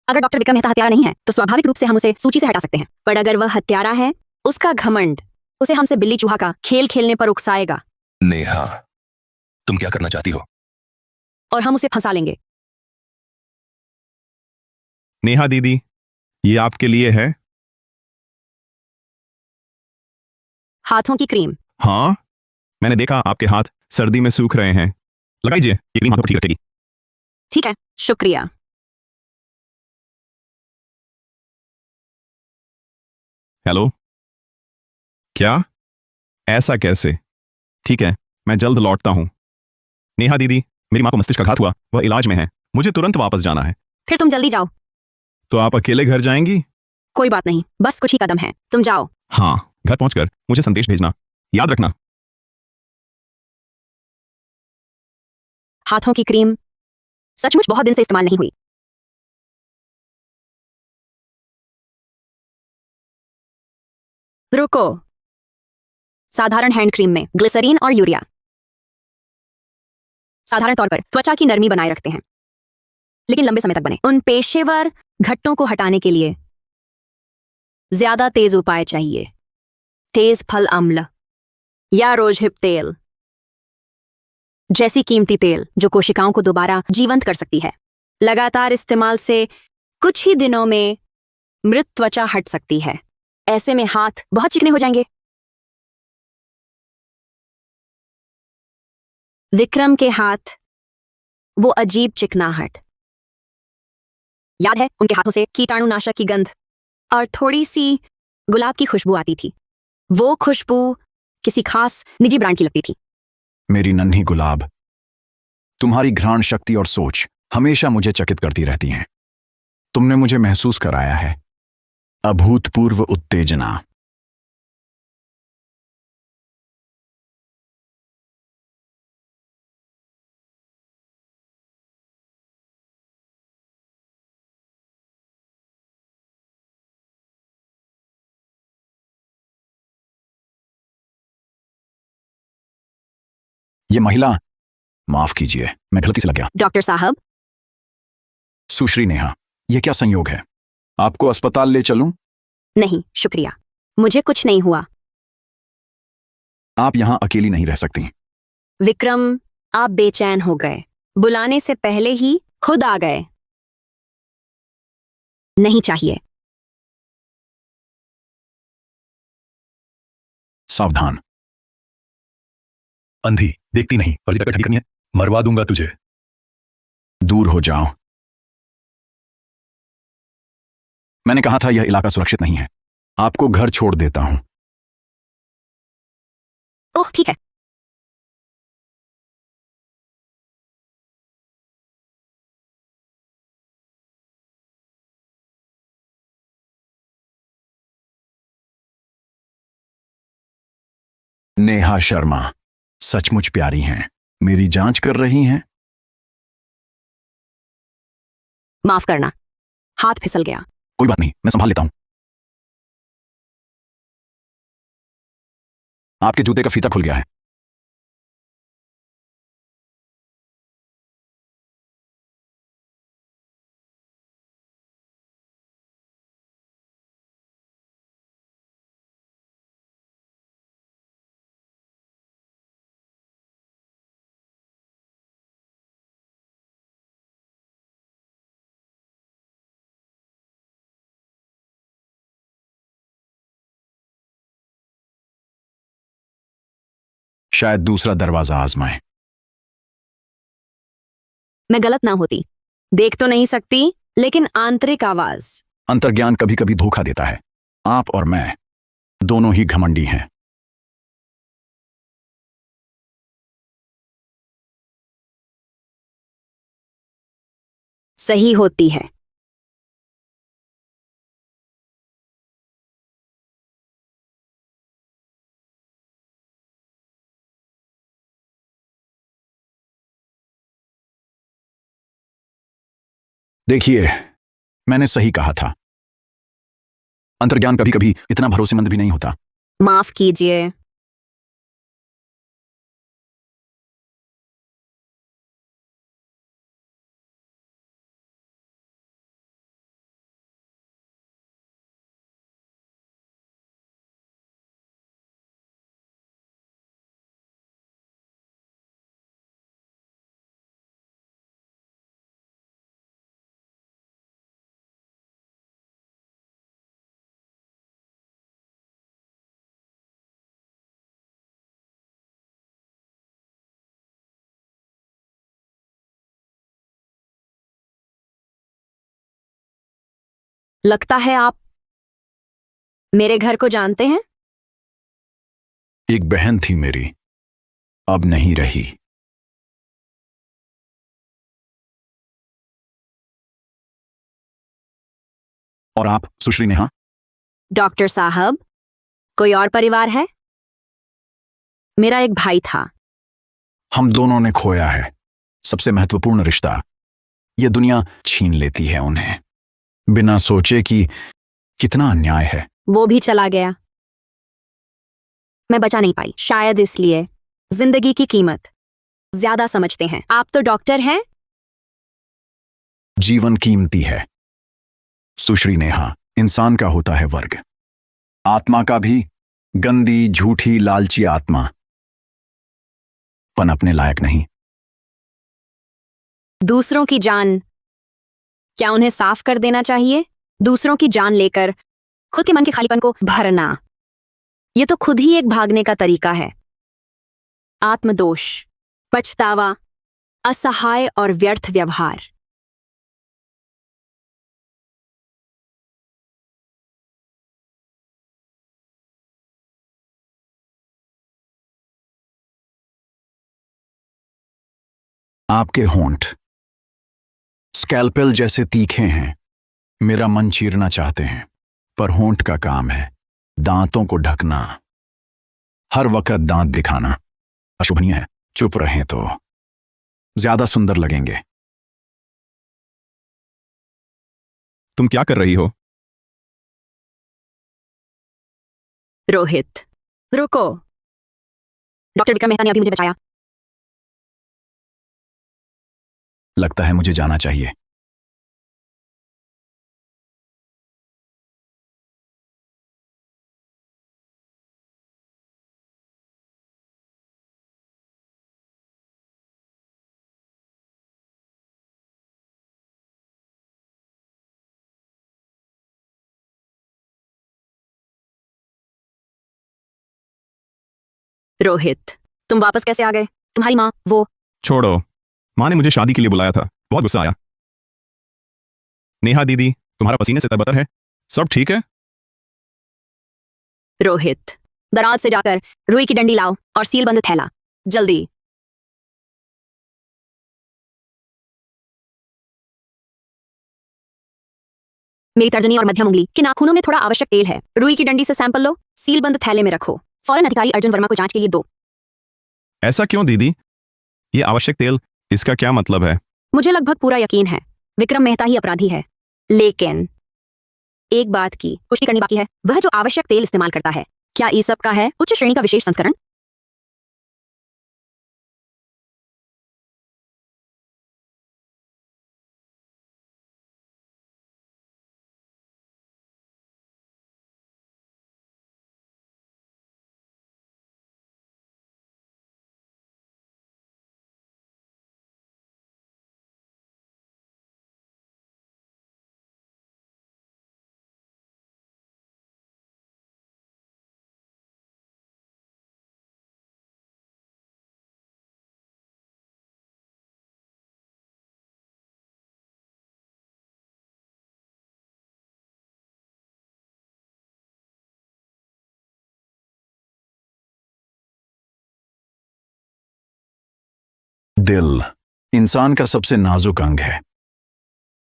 Speaker 3: अगर डॉक्टर विक्रम मेहता हत्यारा नहीं है, तो स्वाभाविक रूप से हम उसे सूची से हटा सकते हैं। पर अगर वह हत्यारा है, उसका घमंड उसे हमसे बिल्ली चूहा का खेल खेलने पर उकसाएगा।
Speaker 2: नेहा, तुम क्या करना चाहती हो?
Speaker 3: और हम उसे फंसा लेंगे।
Speaker 4: नेहा दीदी, ये आपके लिए है।
Speaker 3: हाथों की क्रीम।
Speaker 4: हाँ, मैंने देखा आपके हाथ सर्दी में सूख रहे हैं। लगाइए, ये क्रीम हाथों को ठीक रखेगी।
Speaker 3: ठीक है, शुक्रिया।
Speaker 4: हेलो, क्या? ऐसा कैसे? ठीक है, मैं जल्द लौटता हूं। नेहा दीदी, मेरी मां को मस्तिष्क आघात हुआ, वह इलाज में है। मुझे तुरंत वापस जाना है।
Speaker 3: फिर तुम जल्दी जाओ।
Speaker 4: तो आप अकेले घर जाएंगी?
Speaker 3: कोई बात नहीं, बस कुछ ही कदम है, तुम जाओ।
Speaker 4: हाँ, घर पहुंचकर मुझे संदेश भेजना, याद रखना।
Speaker 3: हाथों की क्रीम सचमुच बहुत दिन से इस्तेमाल नहीं हुई। रुको, साधारण हैंड क्रीम में ग्लिसरीन और यूरिया साधारण तौर पर त्वचा की नरमी बनाए रखते हैं, लेकिन लंबे समय तक बने। उन पेशेवर घट्टों को हटाने के लिए ज्यादा तेज उपाय चाहिए। तेज फल अम्ल या रोजहिप तेल जैसी कीमती तेल जो कोशिकाओं को दोबारा जीवंत कर सकती है। लगातार इस्तेमाल से कुछ ही दिनों में मृत त्वचा हट सकती है। ऐसे में हाथ बहुत चिकने हो जाएंगे। विक्रम के हाथ, वो अजीब चिकनाहट। याद है, उनके हाथों से कीटाणुनाशक की गंध और थोड़ी सी गुलाब की खुशबू आती थी। वो खुशबू किसी खास निजी ब्रांड की लगती थी।
Speaker 1: मेरी नन्ही गुलाब, तुम्हारी घ्राण शक्ति और सोच हमेशा मुझे चकित करती रहती हैं। तुमने मुझे महसूस कराया है अभूतपूर्व उत्तेजना। ये महिला, माफ कीजिए, मैं गलती से लग गया।
Speaker 3: डॉक्टर साहब।
Speaker 1: सुश्री नेहा, यह क्या संयोग है? आपको अस्पताल ले चलूं?
Speaker 3: नहीं शुक्रिया, मुझे कुछ नहीं हुआ।
Speaker 1: आप यहां अकेली नहीं रह सकती।
Speaker 3: विक्रम, आप बेचैन हो गए, बुलाने से पहले ही खुद आ गए। नहीं चाहिए।
Speaker 1: सावधान।
Speaker 7: अंधी देखती नहीं, फर्जी पैकेट हड्डी करनी है, मरवा दूंगा तुझे।
Speaker 1: दूर हो जाओ। मैंने कहा था यह इलाका सुरक्षित नहीं है। आपको घर छोड़ देता हूं।
Speaker 3: ओह ठीक है।
Speaker 1: नेहा शर्मा सचमुच प्यारी हैं। मेरी जांच कर रही हैं।
Speaker 3: माफ करना, हाथ फिसल गया।
Speaker 1: कोई बात नहीं, मैं संभाल लेता हूं। आपके जूते का फीता खुल गया है। शायद दूसरा दरवाजा आजमाएं।
Speaker 3: मैं गलत ना होती, देख तो नहीं सकती, लेकिन आंतरिक आवाज।
Speaker 1: अंतर्ज्ञान कभी कभी धोखा देता है। आप और मैं दोनों ही घमंडी हैं।
Speaker 3: सही होती है।
Speaker 1: देखिए, मैंने सही कहा था। अंतर्ज्ञान कभी कभी इतना भरोसेमंद भी नहीं होता।
Speaker 3: माफ कीजिए। लगता है आप मेरे घर को जानते हैं।
Speaker 1: एक बहन थी मेरी, अब नहीं रही। और आप सुश्री नेहा?
Speaker 3: डॉक्टर साहब, कोई और परिवार है? मेरा एक भाई था।
Speaker 1: हम दोनों ने खोया है सबसे महत्वपूर्ण रिश्ता। यह दुनिया छीन लेती है उन्हें, बिना सोचे कि कितना अन्याय है।
Speaker 3: वो भी चला गया। मैं बचा नहीं पाई, शायद इसलिए जिंदगी की कीमत ज्यादा समझते हैं। आप तो डॉक्टर हैं।
Speaker 1: जीवन कीमती है सुश्री नेहा। इंसान का होता है वर्ग, आत्मा का भी। गंदी, झूठी, लालची आत्मा पनपने लायक नहीं।
Speaker 3: दूसरों की जान, क्या उन्हें साफ कर देना चाहिए? दूसरों की जान लेकर खुद के मन के खालीपन को भरना, यह तो खुद ही एक भागने का तरीका है। आत्मदोष, पछतावा, असहाय और व्यर्थ व्यवहार।
Speaker 1: आपके होंठ स्कैल्पेल जैसे तीखे हैं। मेरा मन चीरना चाहते हैं, पर होंठ का काम है दांतों को ढकना। हर वक्त दांत दिखाना अशोभनीय है। चुप रहें तो ज्यादा सुंदर लगेंगे।
Speaker 4: तुम क्या कर रही हो?
Speaker 3: रोहित, रुको। डॉक्टर विक्रम मेहता ने अभी मुझे बचाया।
Speaker 1: लगता है मुझे जाना चाहिए।
Speaker 3: रोहित, तुम वापस कैसे आ गए? तुम्हारी माँ वो
Speaker 4: छोड़ो, माँ ने मुझे शादी के लिए बुलाया था, बहुत गुस्सा आया। नेहा दीदी, तुम्हारा पसीने से तरबतर है, सब ठीक है?
Speaker 3: रोहित, दराज से जाकर रुई की डंडी लाओ और सीलबंद थैला, जल्दी। मेरी तर्जनी और मध्यम उंगली के नाखूनों में थोड़ा आवश्यक तेल है। रुई की डंडी से सैंपल लो, सीलबंद थैले में रखो। फौरन अधिकारी अर्जुन वर्मा को जांच के लिए दो।
Speaker 4: ऐसा क्यों दीदी? ये आवश्यक तेल, इसका क्या मतलब है?
Speaker 3: मुझे लगभग पूरा यकीन है विक्रम मेहता ही अपराधी है, लेकिन एक बात की पुष्टि करनी बाकी है। वह जो आवश्यक तेल इस्तेमाल करता है, क्या ई सब का है उच्च श्रेणी का विशेष संस्करण?
Speaker 1: दिल इंसान का सबसे नाजुक अंग है।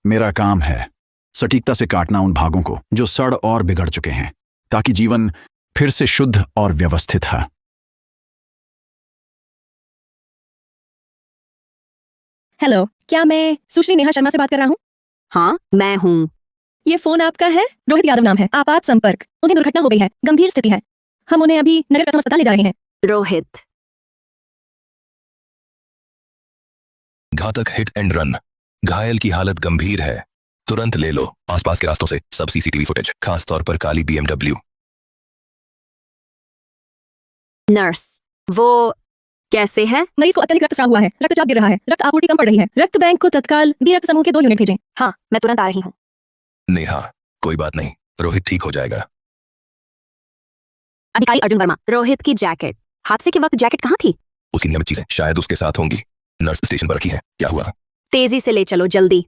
Speaker 1: मेरा काम है सटीकता से काटना उन भागों को जो सड़ और बिगड़ चुके हैं, ताकि जीवन फिर से शुद्ध और व्यवस्थित है।
Speaker 10: हेलो, क्या मैं सुश्री नेहा शर्मा से बात कर रहा हूँ?
Speaker 3: हाँ, मैं हूँ।
Speaker 10: ये फोन आपका है? रोहित यादव नाम है, आपात संपर्क। उन्हें दुर्घटना हो गई है, गंभीर स्थिति है। हम उन्हें अभी नगर प्रथम अस्पताल ले जा रहे हैं।
Speaker 3: रोहित,
Speaker 2: घातक हिट एंड रन, घायल की हालत गंभीर है, तुरंत ले लो आसपास के रास्तों से सब सीसीटीवी फुटेज, खास तौर पर काली BMW।
Speaker 3: नर्स, वो कैसे है?
Speaker 10: मरीज को अत्यधिक रक्तस्राव हुआ है, रक्तचाप गिर रहा है, रक्त आपूर्ति कम पड़ रही है। रक्त बैंक को तत्काल बी रक्त समूह के 2 यूनिट भेजें।
Speaker 3: हाँ, मैं तुरंत आ रही हूँ।
Speaker 2: नेहा, कोई बात नहीं, रोहित ठीक हो जाएगा।
Speaker 3: अधिकारी अर्जुन वर्मा, रोहित की जैकेट, हादसे के वक्त जैकेट कहाँ थी?
Speaker 2: उसकी नियमित चीजें शायद उसके साथ होंगी। नर्स स्टेशन पर रखी है, क्या हुआ?
Speaker 3: तेजी से ले चलो, जल्दी।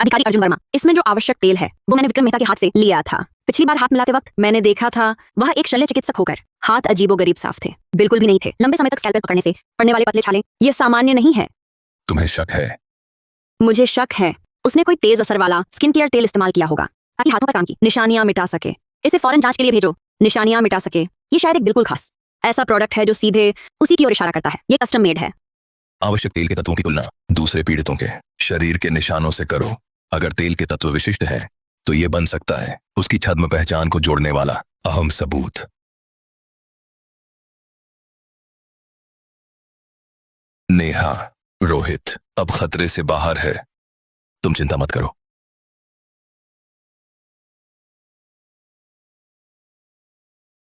Speaker 3: अधिकारी अर्जुन वर्मा, इसमें जो आवश्यक तेल है वो मैंने विक्रम मेहता के हाथ से लिया था। पिछली बार हाथ मिलाते वक्त मैंने देखा था वह एक शल्य चिकित्सक होकर हाथ अजीबोगरीब साफ थे, बिल्कुल भी नहीं थे। लंबे समय तक स्कैल्पेल पकड़ने से पड़ने वाले पतले छाले, ये सामान्य नहीं है।
Speaker 2: तुम्हें शक है?
Speaker 3: मुझे शक है उसने कोई तेज असर वाला स्किन केयर तेल इस्तेमाल किया होगा ताकि हाथों पर काम की निशानियां मिटा सके। इसे फौरन जांच के लिए भेजो, निशानियां मिटा सके। ये शायद एक बिल्कुल खास ऐसा प्रोडक्ट है जो सीधे उसी की ओर इशारा करता है। ये कस्टम मेड है।
Speaker 2: आवश्यक तेल के तत्वों की तुलना दूसरे पीड़ितों के शरीर के निशानों से करो। अगर तेल के तत्व विशिष्ट है तो ये बन सकता है उसकी छद्म पहचान को जोड़ने वाला अहम सबूत। नेहा, रोहित अब खतरे से बाहर है, तुम चिंता मत करो।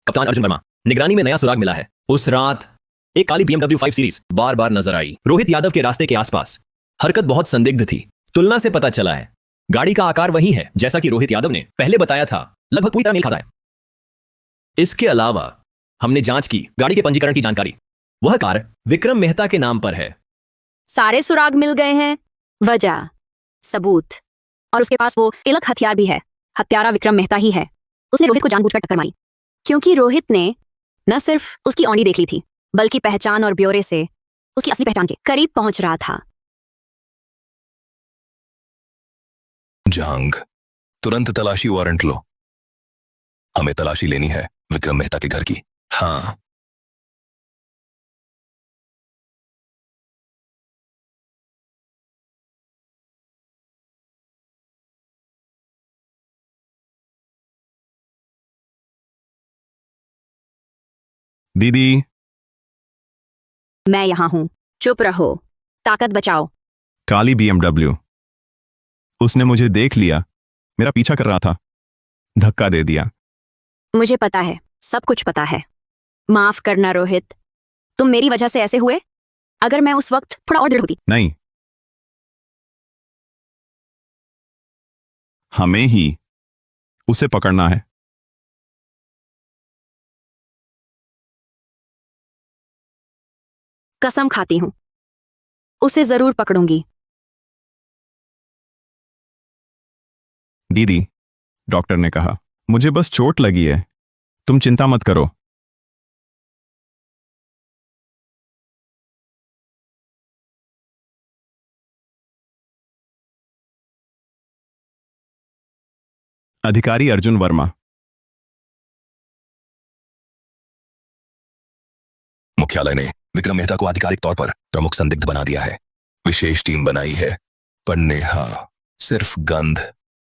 Speaker 9: कप्तान अर्जुन वर्मा, निगरानी में नया सुराग मिला है। उस रात एक काली BMW 5 सीरीज बार बार नजर आई रोहित यादव के रास्ते के आसपास। हरकत बहुत संदिग्ध थी। तुलना से पता चला है गाड़ी का आकार वही है जैसा कि रोहित यादव ने पहले बताया था, लगभग पूरी तरह मेल खाता है। इसके अलावा हमने जांच की गाड़ी के पंजीकरण की जानकारी, वह कार विक्रम मेहता के नाम पर है।
Speaker 3: सारे सुराग मिल गए हैं, वजह, सबूत, और उसके पास वो इलक हथियार भी है। हत्यारा विक्रम मेहता ही है। उसने रोहित को जानबूझकर टक्कर मारी क्योंकि रोहित ने न सिर्फ उसकी औंधी देख ली थी बल्कि पहचान और ब्यौरे से उसकी असली पहचान के करीब पहुंच रहा था।
Speaker 2: जहांग, तुरंत तलाशी वारंट लो। हमें तलाशी लेनी है विक्रम मेहता के घर की। हाँ,
Speaker 4: दीदी,
Speaker 3: मैं यहां हूं, चुप रहो, ताकत बचाओ।
Speaker 4: काली BMW, उसने मुझे देख लिया, मेरा पीछा कर रहा था, धक्का दे दिया।
Speaker 3: मुझे पता है, सब कुछ पता है। माफ करना रोहित, तुम मेरी वजह से ऐसे हुए? अगर मैं उस वक्त थोड़ा और दृढ़ होती।
Speaker 4: नहीं, हमें ही उसे पकड़ना है।
Speaker 3: कसम खाती हूं, उसे जरूर पकड़ूंगी।
Speaker 4: दीदी, डॉक्टर ने कहा, मुझे बस चोट लगी है, तुम चिंता मत करो। अधिकारी अर्जुन वर्मा।
Speaker 2: मुख्यालय ने विक्रम मेहता को आधिकारिक तौर पर प्रमुख संदिग्ध बना दिया है। विशेष टीम बनाई है, पर नेहा, सिर्फ गंध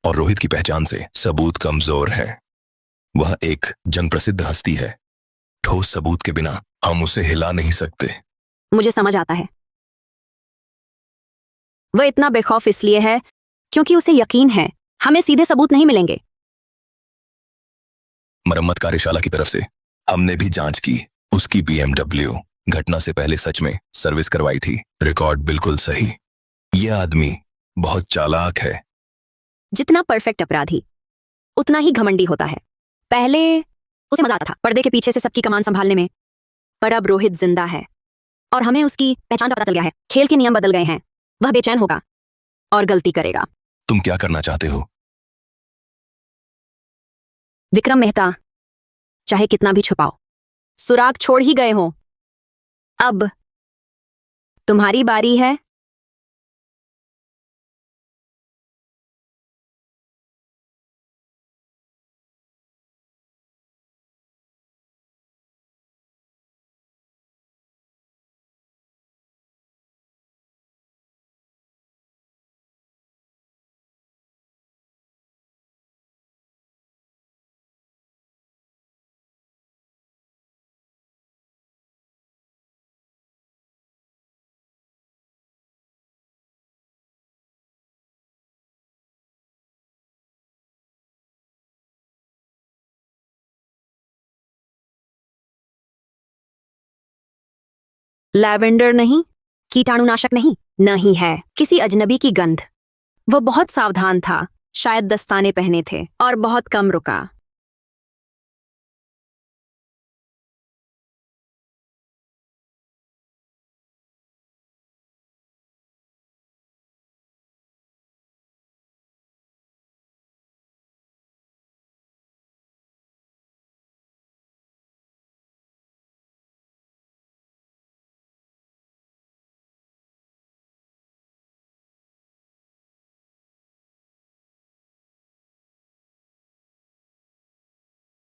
Speaker 2: और रोहित की पहचान से सबूत कमजोर है। वह एक जंग प्रसिद्ध हस्ती है। ठोस सबूत के बिना हम उसे हिला नहीं सकते।
Speaker 3: मुझे समझ आता है। वह इतना बेखौफ इसलिए है क्योंकि उसे यकीन है हमें सीधे सबूत नहीं मिलेंगे।
Speaker 2: मरम्मत कार्यशाला की तरफ से हमने भी जांच की। उसकी BMW घटना से पहले सच में सर्विस करवाई थी। रिकॉर्ड बिल्कुल सही। यह आदमी बहुत चालाक है।
Speaker 3: जितना परफेक्ट अपराधी उतना ही घमंडी होता है। पहले उसे मजा आता था पर्दे के पीछे से सबकी कमान संभालने में, पर अब रोहित जिंदा है और हमें उसकी पहचान का पता चल गया है। खेल के नियम बदल गए हैं। वह बेचैन होगा और गलती करेगा।
Speaker 2: तुम क्या करना चाहते हो?
Speaker 3: विक्रम मेहता, चाहे कितना भी छुपाओ, सुराग छोड़ ही गए हो। अब तुम्हारी बारी है। लैवेंडर नहीं, कीटाणुनाशक नहीं, नहीं है किसी अजनबी की गंध। वो बहुत सावधान था, शायद दस्ताने पहने थे और बहुत कम रुका।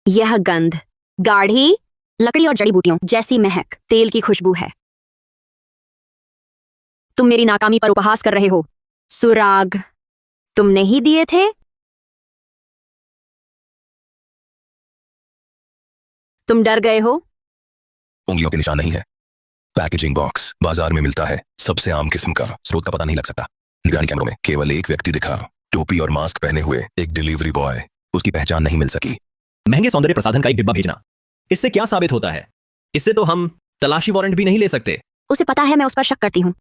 Speaker 3: यह गंध गाढ़ी लकड़ी और जड़ी बूटियों जैसी महक, तेल की खुशबू है। तुम मेरी नाकामी पर उपहास कर रहे हो। सुराग तुमने ही दिए थे। तुम डर गए हो।
Speaker 2: उंगलियों के निशान नहीं है। पैकेजिंग बॉक्स बाजार में मिलता है, सबसे आम किस्म का, स्रोत का पता नहीं लग सकता। निगरानी कैमरों में केवल एक व्यक्ति दिखा, टोपी और मास्क पहने हुए एक डिलीवरी बॉय। उसकी पहचान नहीं मिल सकी।
Speaker 9: महंगे सौंदर्य प्रसाधन का एक डिब्बा भेजना, इससे क्या साबित होता है? इससे तो हम तलाशी वारंट भी नहीं ले सकते।
Speaker 3: उसे पता है मैं उस पर शक करती हूँ।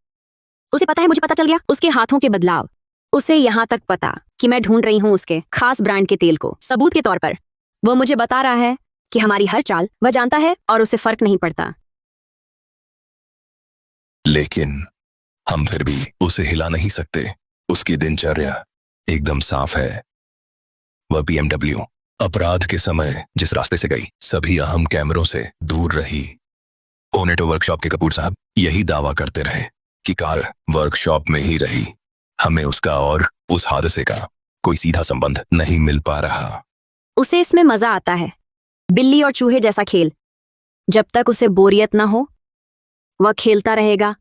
Speaker 3: उसे पता है मुझे पता चल गया उसके हाथों के बदलाव। उसे यहां तक पता कि मैं ढूंढ रही हूं उसके खास ब्रांड के तेल को। सबूत के तौर पर वो मुझे बता रहा है कि हमारी हर चाल वह जानता है और उसे फर्क नहीं पड़ता।
Speaker 2: लेकिन हम फिर भी उसे हिला नहीं सकते। उसकी दिनचर्या एकदम साफ है। वह BMW अपराध के समय जिस रास्ते से गई, सभी अहम कैमरों से दूर रही। ओनेटो वर्कशॉप के कपूर साहब यही दावा करते रहे कि कार वर्कशॉप में ही रही। हमें उसका और उस हादसे का कोई सीधा संबंध नहीं मिल पा रहा।
Speaker 3: उसे इसमें मजा आता है, बिल्ली और चूहे जैसा खेल। जब तक उसे बोरियत ना हो वह खेलता रहेगा।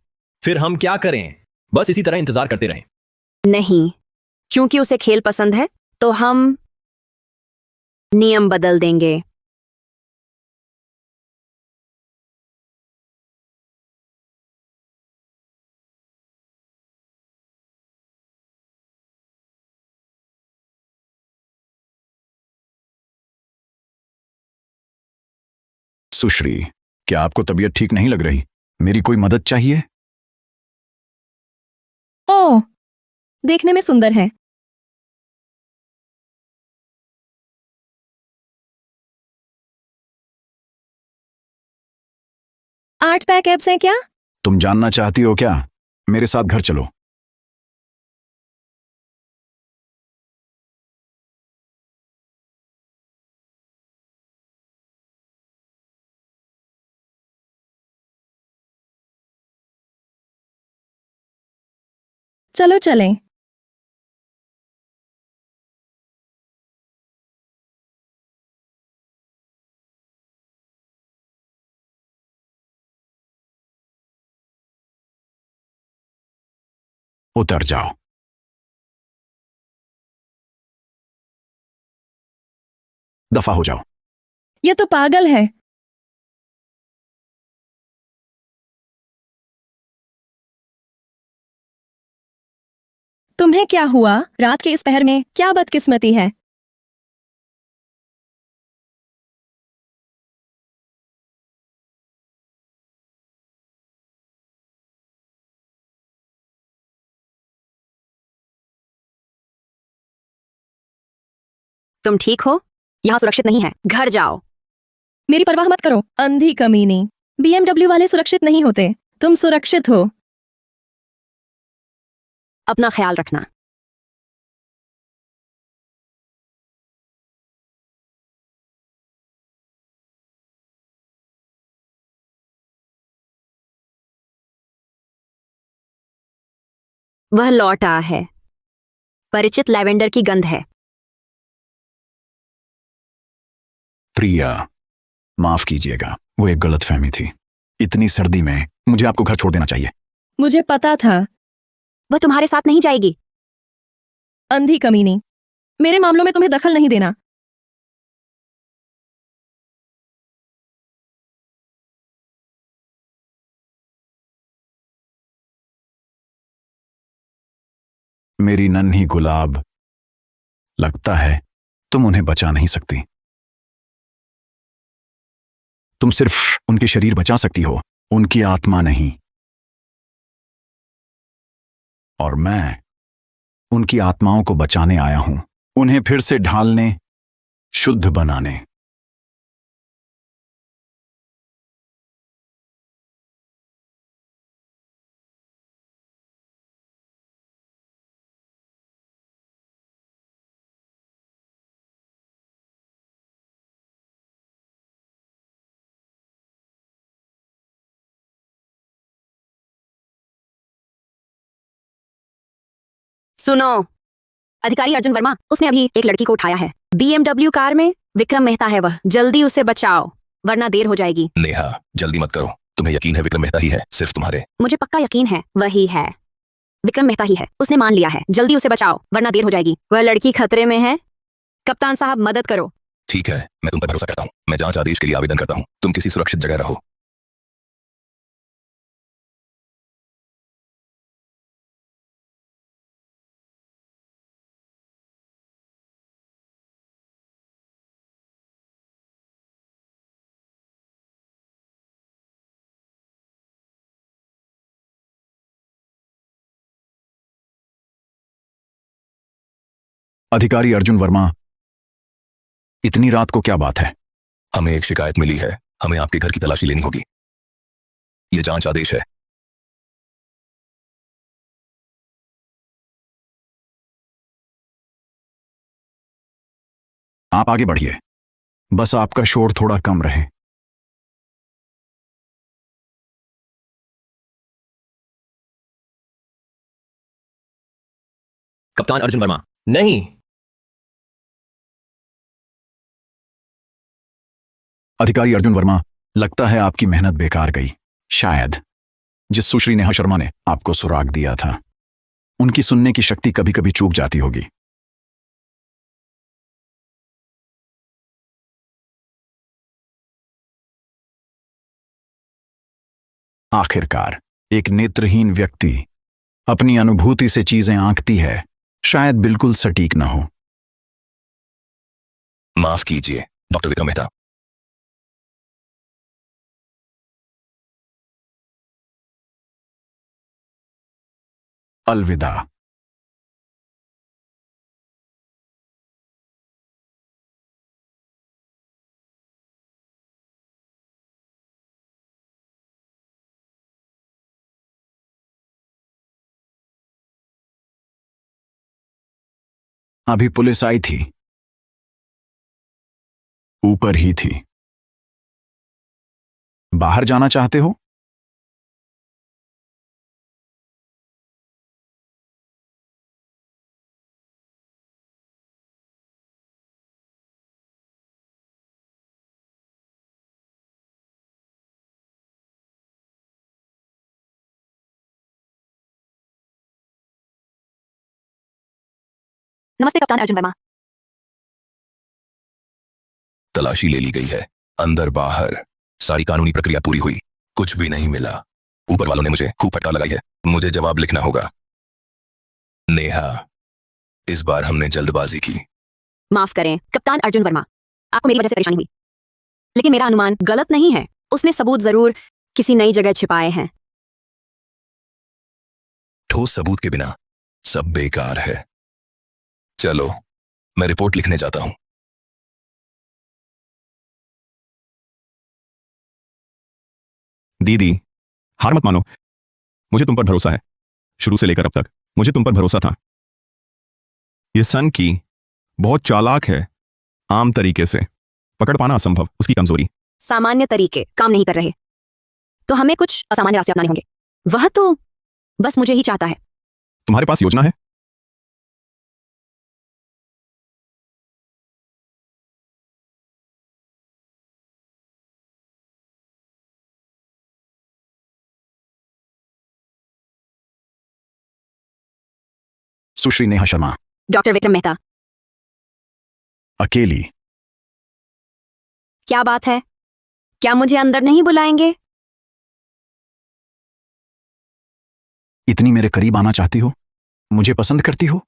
Speaker 9: फिर हम क्या करें? बस इसी तरह इंतजार करते रहें।
Speaker 3: नहीं, चूंकि उसे खेल पसंद है तो हम नियम बदल देंगे।
Speaker 1: सुश्री, क्या आपको तबीयत ठीक नहीं लग रही? मेरी कोई मदद चाहिए?
Speaker 10: ओह, देखने में सुंदर है। आठ पैक एब्स हैं क्या?
Speaker 1: तुम जानना चाहती हो क्या? मेरे साथ घर चलो।
Speaker 10: चलो चलें।
Speaker 1: उतर जाओ। दफा हो जाओ।
Speaker 10: ये तो पागल है। तुम्हें क्या हुआ? रात के इस पहर में क्या बदकिस्मती है?
Speaker 3: तुम ठीक हो? यहाँ सुरक्षित नहीं है, घर जाओ।
Speaker 10: मेरी परवाह मत करो, अंधी कमीनी। BMW वाले सुरक्षित नहीं होते। तुम सुरक्षित हो।
Speaker 3: अपना ख्याल रखना। वह लौट आ है। परिचित लैवेंडर की गंध है।
Speaker 1: प्रिया, माफ कीजिएगा, वो एक गलतफहमी थी। इतनी सर्दी में मुझे आपको घर छोड़ देना चाहिए।
Speaker 10: मुझे पता था।
Speaker 3: वह तुम्हारे साथ नहीं जाएगी।
Speaker 10: अंधी कमीनी, मेरे मामलों में तुम्हें दखल नहीं देना।
Speaker 1: मेरी नन्ही गुलाब, लगता है तुम उन्हें बचा नहीं सकती। तुम सिर्फ उनके शरीर बचा सकती हो, उनकी आत्मा नहीं। और मैं उनकी आत्माओं को बचाने आया हूं, उन्हें फिर से ढालने, शुद्ध बनाने।
Speaker 3: सुनो, अधिकारी अर्जुन वर्मा, उसने अभी एक लड़की को उठाया है। BMW कार में विक्रम मेहता है वह। जल्दी उसे बचाओ, वरना देर हो जाएगी।
Speaker 2: नेहा, जल्दी मत करो। तुम्हें यकीन है विक्रम मेहता ही है, सिर्फ तुम्हारे?
Speaker 3: मुझे पक्का यकीन है वही है। विक्रम मेहता ही है, उसने मान लिया है। जल्दी उसे बचाओ, वरना देर हो जाएगी। वह लड़की खतरे में है। कप्तान साहब, मदद करो।
Speaker 2: ठीक है, मैं तुम पर भरोसा करता हूँ। मैं जांच आदेश के लिए आवेदन करता हूँ। तुम किसी सुरक्षित जगह रहो।
Speaker 1: अधिकारी अर्जुन वर्मा, इतनी रात को क्या बात है?
Speaker 2: हमें एक शिकायत मिली है। हमें आपके घर की तलाशी लेनी होगी। ये जांच आदेश है।
Speaker 1: आप आगे बढ़िए, बस आपका शोर थोड़ा कम रहे।
Speaker 9: कप्तान अर्जुन वर्मा, नहीं।
Speaker 1: अधिकारी अर्जुन वर्मा, लगता है आपकी मेहनत बेकार गई। शायद जिस सुश्री नेहा शर्मा ने आपको सुराग दिया था, उनकी सुनने की शक्ति कभी कभी चूक जाती होगी। आखिरकार एक नेत्रहीन व्यक्ति अपनी अनुभूति से चीजें आंकती है, शायद बिल्कुल सटीक न हो।
Speaker 2: माफ कीजिए डॉक्टर विक्रम मेहता।
Speaker 1: अलविदा। अभी पुलिस आई थी, ऊपर ही थी। बाहर जाना चाहते हो?
Speaker 3: नमस्ते कप्तान अर्जुन वर्मा।
Speaker 2: तलाशी ले ली गई है, अंदर बाहर सारी कानूनी प्रक्रिया पूरी हुई, कुछ भी नहीं मिला। ऊपर वालों ने मुझे खूब फटकार लगाई है, मुझे जवाब लिखना होगा। नेहा, इस बार हमने जल्दबाजी की।
Speaker 3: माफ करें कप्तान अर्जुन वर्मा, आपको मेरी वजह से परेशानी हुई, लेकिन मेरा अनुमान गलत नहीं है। उसने सबूत जरूर किसी नई जगह छिपाए हैं।
Speaker 2: ठोस सबूत के बिना सब बेकार है। चलो, मैं रिपोर्ट लिखने जाता हूं।
Speaker 4: दीदी, हार मत मानो, मुझे तुम पर भरोसा है। शुरू से लेकर अब तक मुझे तुम पर भरोसा था। ये सन की बहुत चालाक है, आम तरीके से पकड़ पाना असंभव, उसकी कमजोरी।
Speaker 3: सामान्य तरीके काम नहीं कर रहे तो हमें कुछ असामान्य रास्ते अपनाने होंगे। वह तो बस मुझे ही चाहता है।
Speaker 4: तुम्हारे पास योजना है?
Speaker 1: सुश्री नेहा शर्मा,
Speaker 3: डॉक्टर विक्रम मेहता,
Speaker 1: अकेली।
Speaker 3: क्या बात है? क्या मुझे अंदर नहीं बुलाएंगे?
Speaker 1: इतनी मेरे करीब आना चाहती हो? मुझे पसंद करती हो?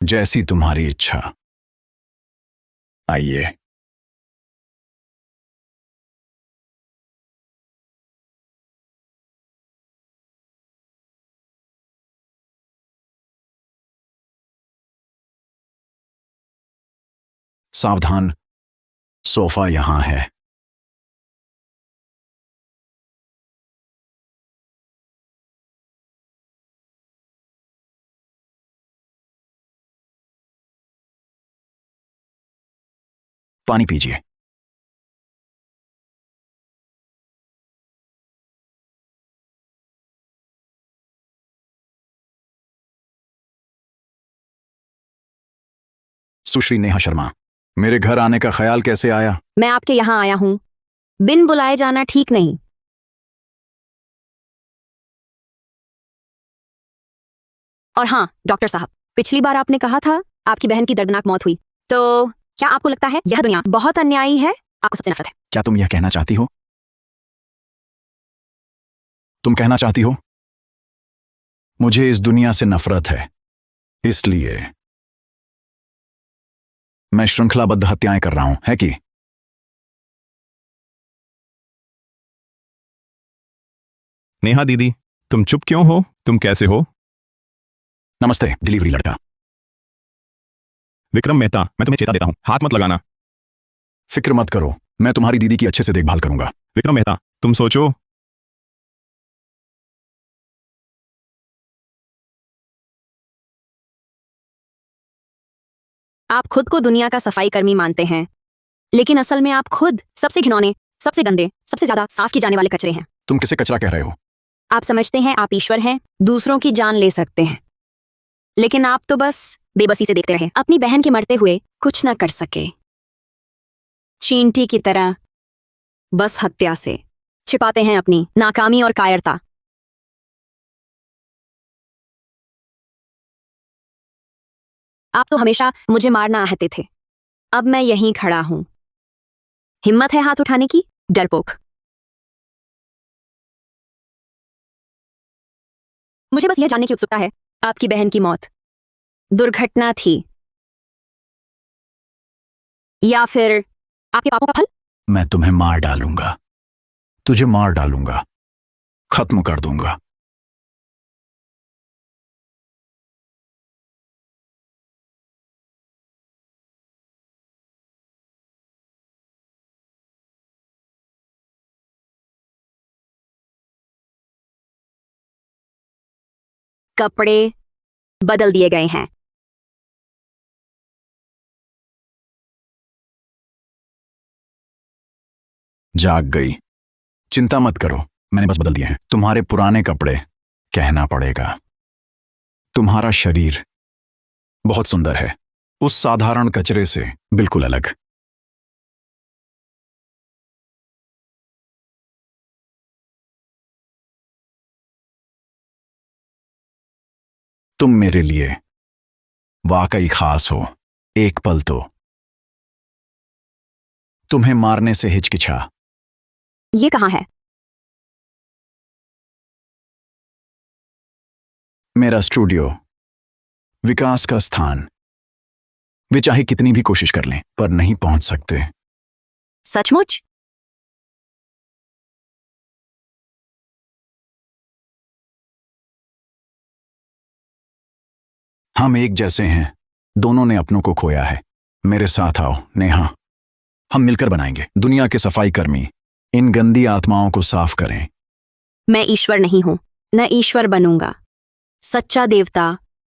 Speaker 1: जैसी तुम्हारी इच्छा। आइए। सावधान, सोफा यहां है। पानी पीजिए। सुश्री नेहा शर्मा, मेरे घर आने का ख्याल कैसे आया?
Speaker 3: मैं आपके यहां आया हूं, बिन बुलाए जाना ठीक नहीं। और हाँ डॉक्टर साहब, पिछली बार आपने कहा था आपकी बहन की दर्दनाक मौत हुई, तो क्या आपको लगता है यह दुनिया बहुत अन्यायी है? आपको सबसे नफरत है।
Speaker 1: क्या तुम यह कहना चाहती हो? तुम कहना चाहती हो मुझे इस दुनिया से नफरत है, इसलिए मैं श्रृंखलाबद्ध हत्याएं कर रहा हूं, है कि?
Speaker 4: नेहा दीदी, तुम चुप क्यों हो? तुम कैसे हो?
Speaker 1: नमस्ते डिलीवरी लड़का।
Speaker 4: विक्रम मेहता, मैं तुम्हें चेता देता हूं, हाथ मत लगाना।
Speaker 1: फिक्र मत करो, मैं तुम्हारी दीदी की अच्छे से देखभाल करूंगा।
Speaker 4: विक्रम मेहता, तुम सोचो।
Speaker 3: आप खुद को दुनिया का सफाई कर्मी मानते हैं, लेकिन असल में आप खुद सबसे घिनौने, सबसे गंदे, सबसे ज्यादा साफ की जाने वाले कचरे हैं।
Speaker 1: तुम किसे कचरा कह रहे हो?
Speaker 3: आप समझते हैं आप ईश्वर हैं, दूसरों की जान ले सकते हैं, लेकिन आप तो बस बेबसी से देखते रहे, अपनी बहन के मरते हुए कुछ न कर सके। चींटी की तरह बस हत्या से छिपाते हैं अपनी नाकामी और कायरता। आप तो हमेशा मुझे मारना आहते थे, अब मैं यहीं खड़ा हूं। हिम्मत है हाथ उठाने की, डरपोक। मुझे बस यह जानने की उत्सुकता है, आपकी बहन की मौत दुर्घटना थी या फिर आपके पापों का फल?
Speaker 1: मैं तुम्हें मार डालूंगा, तुझे मार डालूंगा, खत्म कर दूंगा।
Speaker 3: कपड़े बदल दिए गए हैं।
Speaker 1: जाग गई। चिंता मत करो, मैंने बस बदल दिए हैं। तुम्हारे पुराने कपड़े, कहना पड़ेगा। तुम्हारा शरीर बहुत सुंदर है, उस साधारण कचरे से बिल्कुल अलग। तुम मेरे लिए वाकई खास हो। एक पल तो तुम्हें मारने से हिचकिचा।
Speaker 3: ये कहाँ है?
Speaker 1: मेरा स्टूडियो, विकास का स्थान। वे चाहे कितनी भी कोशिश कर लें पर नहीं पहुंच सकते।
Speaker 3: सचमुच?
Speaker 1: हम एक जैसे हैं, दोनों ने अपनों को खोया है। मेरे साथ आओ नेहा, हम मिलकर बनाएंगे दुनिया के सफाई कर्मी। इन गंदी आत्माओं को साफ करें।
Speaker 3: मैं ईश्वर नहीं हूं, न ईश्वर बनूंगा। सच्चा देवता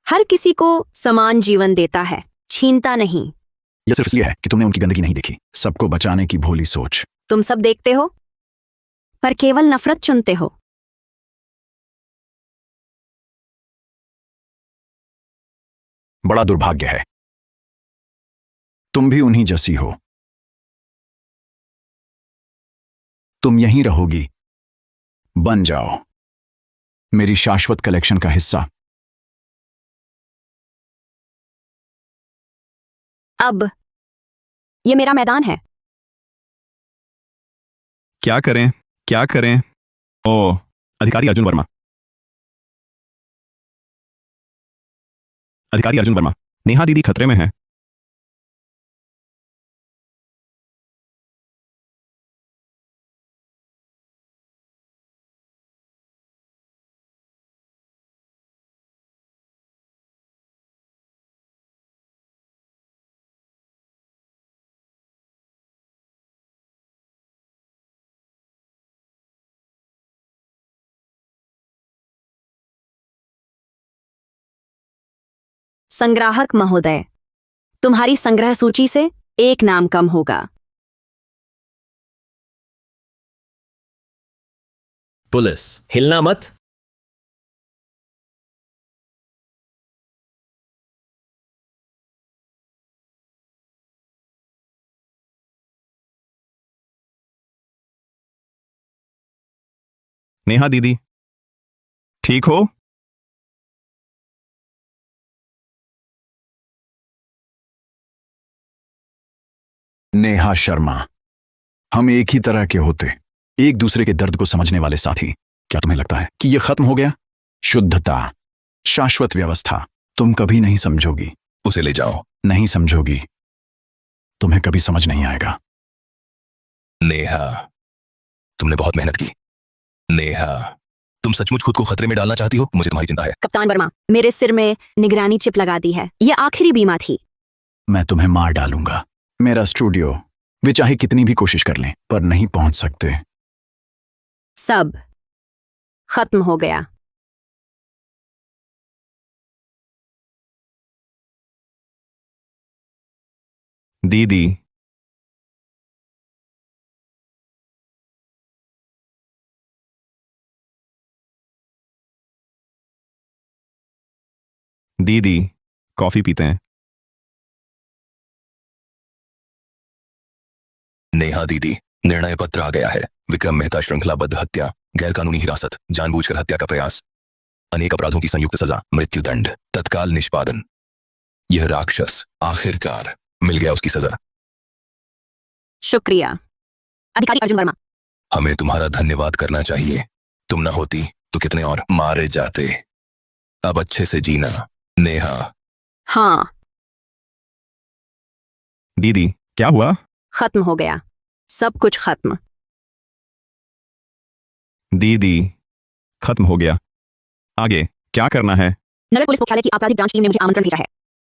Speaker 3: हर किसी को समान जीवन देता है, छीनता नहीं।
Speaker 1: यह सिर्फ इसलिए है कि तुमने उनकी गंदगी नहीं देखी, सबको बचाने की भोली सोच।
Speaker 3: तुम सब देखते हो पर केवल नफरत चुनते हो।
Speaker 1: बड़ा दुर्भाग्य है। तुम भी उन्हीं जैसी हो। तुम यहीं रहोगी, बन जाओ मेरी शाश्वत कलेक्शन का हिस्सा।
Speaker 3: अब ये मेरा मैदान है।
Speaker 4: क्या करें, क्या करें? ओ, अधिकारी अर्जुन वर्मा। अधिकारी अर्जुन वर्मा, नेहा दीदी खतरे में है।
Speaker 3: संग्राहक महोदय, तुम्हारी संग्रह सूची से एक नाम कम होगा।
Speaker 9: पुलिस, हिलना मत।
Speaker 4: नेहा दीदी, ठीक हो?
Speaker 1: नेहा शर्मा, हम एक ही तरह के होते, एक दूसरे के दर्द को समझने वाले साथी। क्या तुम्हें लगता है कि यह खत्म हो गया? शुद्धता, शाश्वत व्यवस्था तुम कभी नहीं समझोगी।
Speaker 2: उसे ले जाओ।
Speaker 1: नहीं समझोगी, तुम्हें कभी समझ नहीं आएगा।
Speaker 2: नेहा, तुमने बहुत मेहनत की। नेहा, तुम सचमुच खुद को खतरे में डालना चाहती हो? मुझे तुम्हारी चिंता है।
Speaker 3: कप्तान वर्मा, मेरे सिर में निगरानी चिप लगा दी है। यह आखिरी बीमा थी।
Speaker 1: मैं तुम्हें मार डालूंगा। मेरा स्टूडियो, वे चाहे कितनी भी कोशिश कर लें पर नहीं पहुंच सकते।
Speaker 3: सब खत्म हो गया।
Speaker 4: दीदी, दीदी, कॉफी पीते हैं।
Speaker 2: नेहा दीदी, निर्णय पत्र आ गया है। विक्रम मेहता श्रृंखलाबद्ध हत्या, गैरकानूनी हिरासत, जानबूझकर हत्या का प्रयास, अनेक अपराधों की संयुक्त सजा, मृत्युदंड, तत्काल निष्पादन। यह राक्षस आखिरकार मिल गया उसकी सजा।
Speaker 3: शुक्रिया अधिकारी अर्जुन वर्मा।
Speaker 2: हमें तुम्हारा धन्यवाद करना चाहिए। तुम ना होती तो कितने और मारे जाते। अब अच्छे से जीना नेहा।
Speaker 3: हाँ,
Speaker 4: दीदी, क्या हुआ?
Speaker 3: खत्म हो गया, सब कुछ खत्म।
Speaker 4: दीदी, खत्म हो गया। आगे क्या करना है?
Speaker 3: नगर पुलिस मुख्यालय की आपराधिक ब्रांच टीम ने मुझे आमंत्रण भेजा है,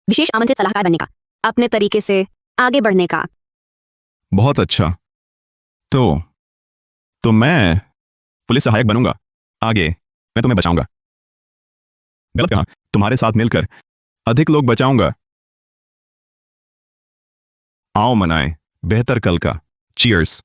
Speaker 3: विशेष आमंत्रित सलाहकार बनने का, अपने तरीके से आगे बढ़ने का।
Speaker 4: बहुत अच्छा। तो मैं पुलिस सहायक बनूंगा। आगे मैं तुम्हें बचाऊंगा। गलत कहा। तुम्हारे साथ मिलकर अधिक लोग बचाऊंगा। आओ मनाएं बेहतर कल का। चीयर्स।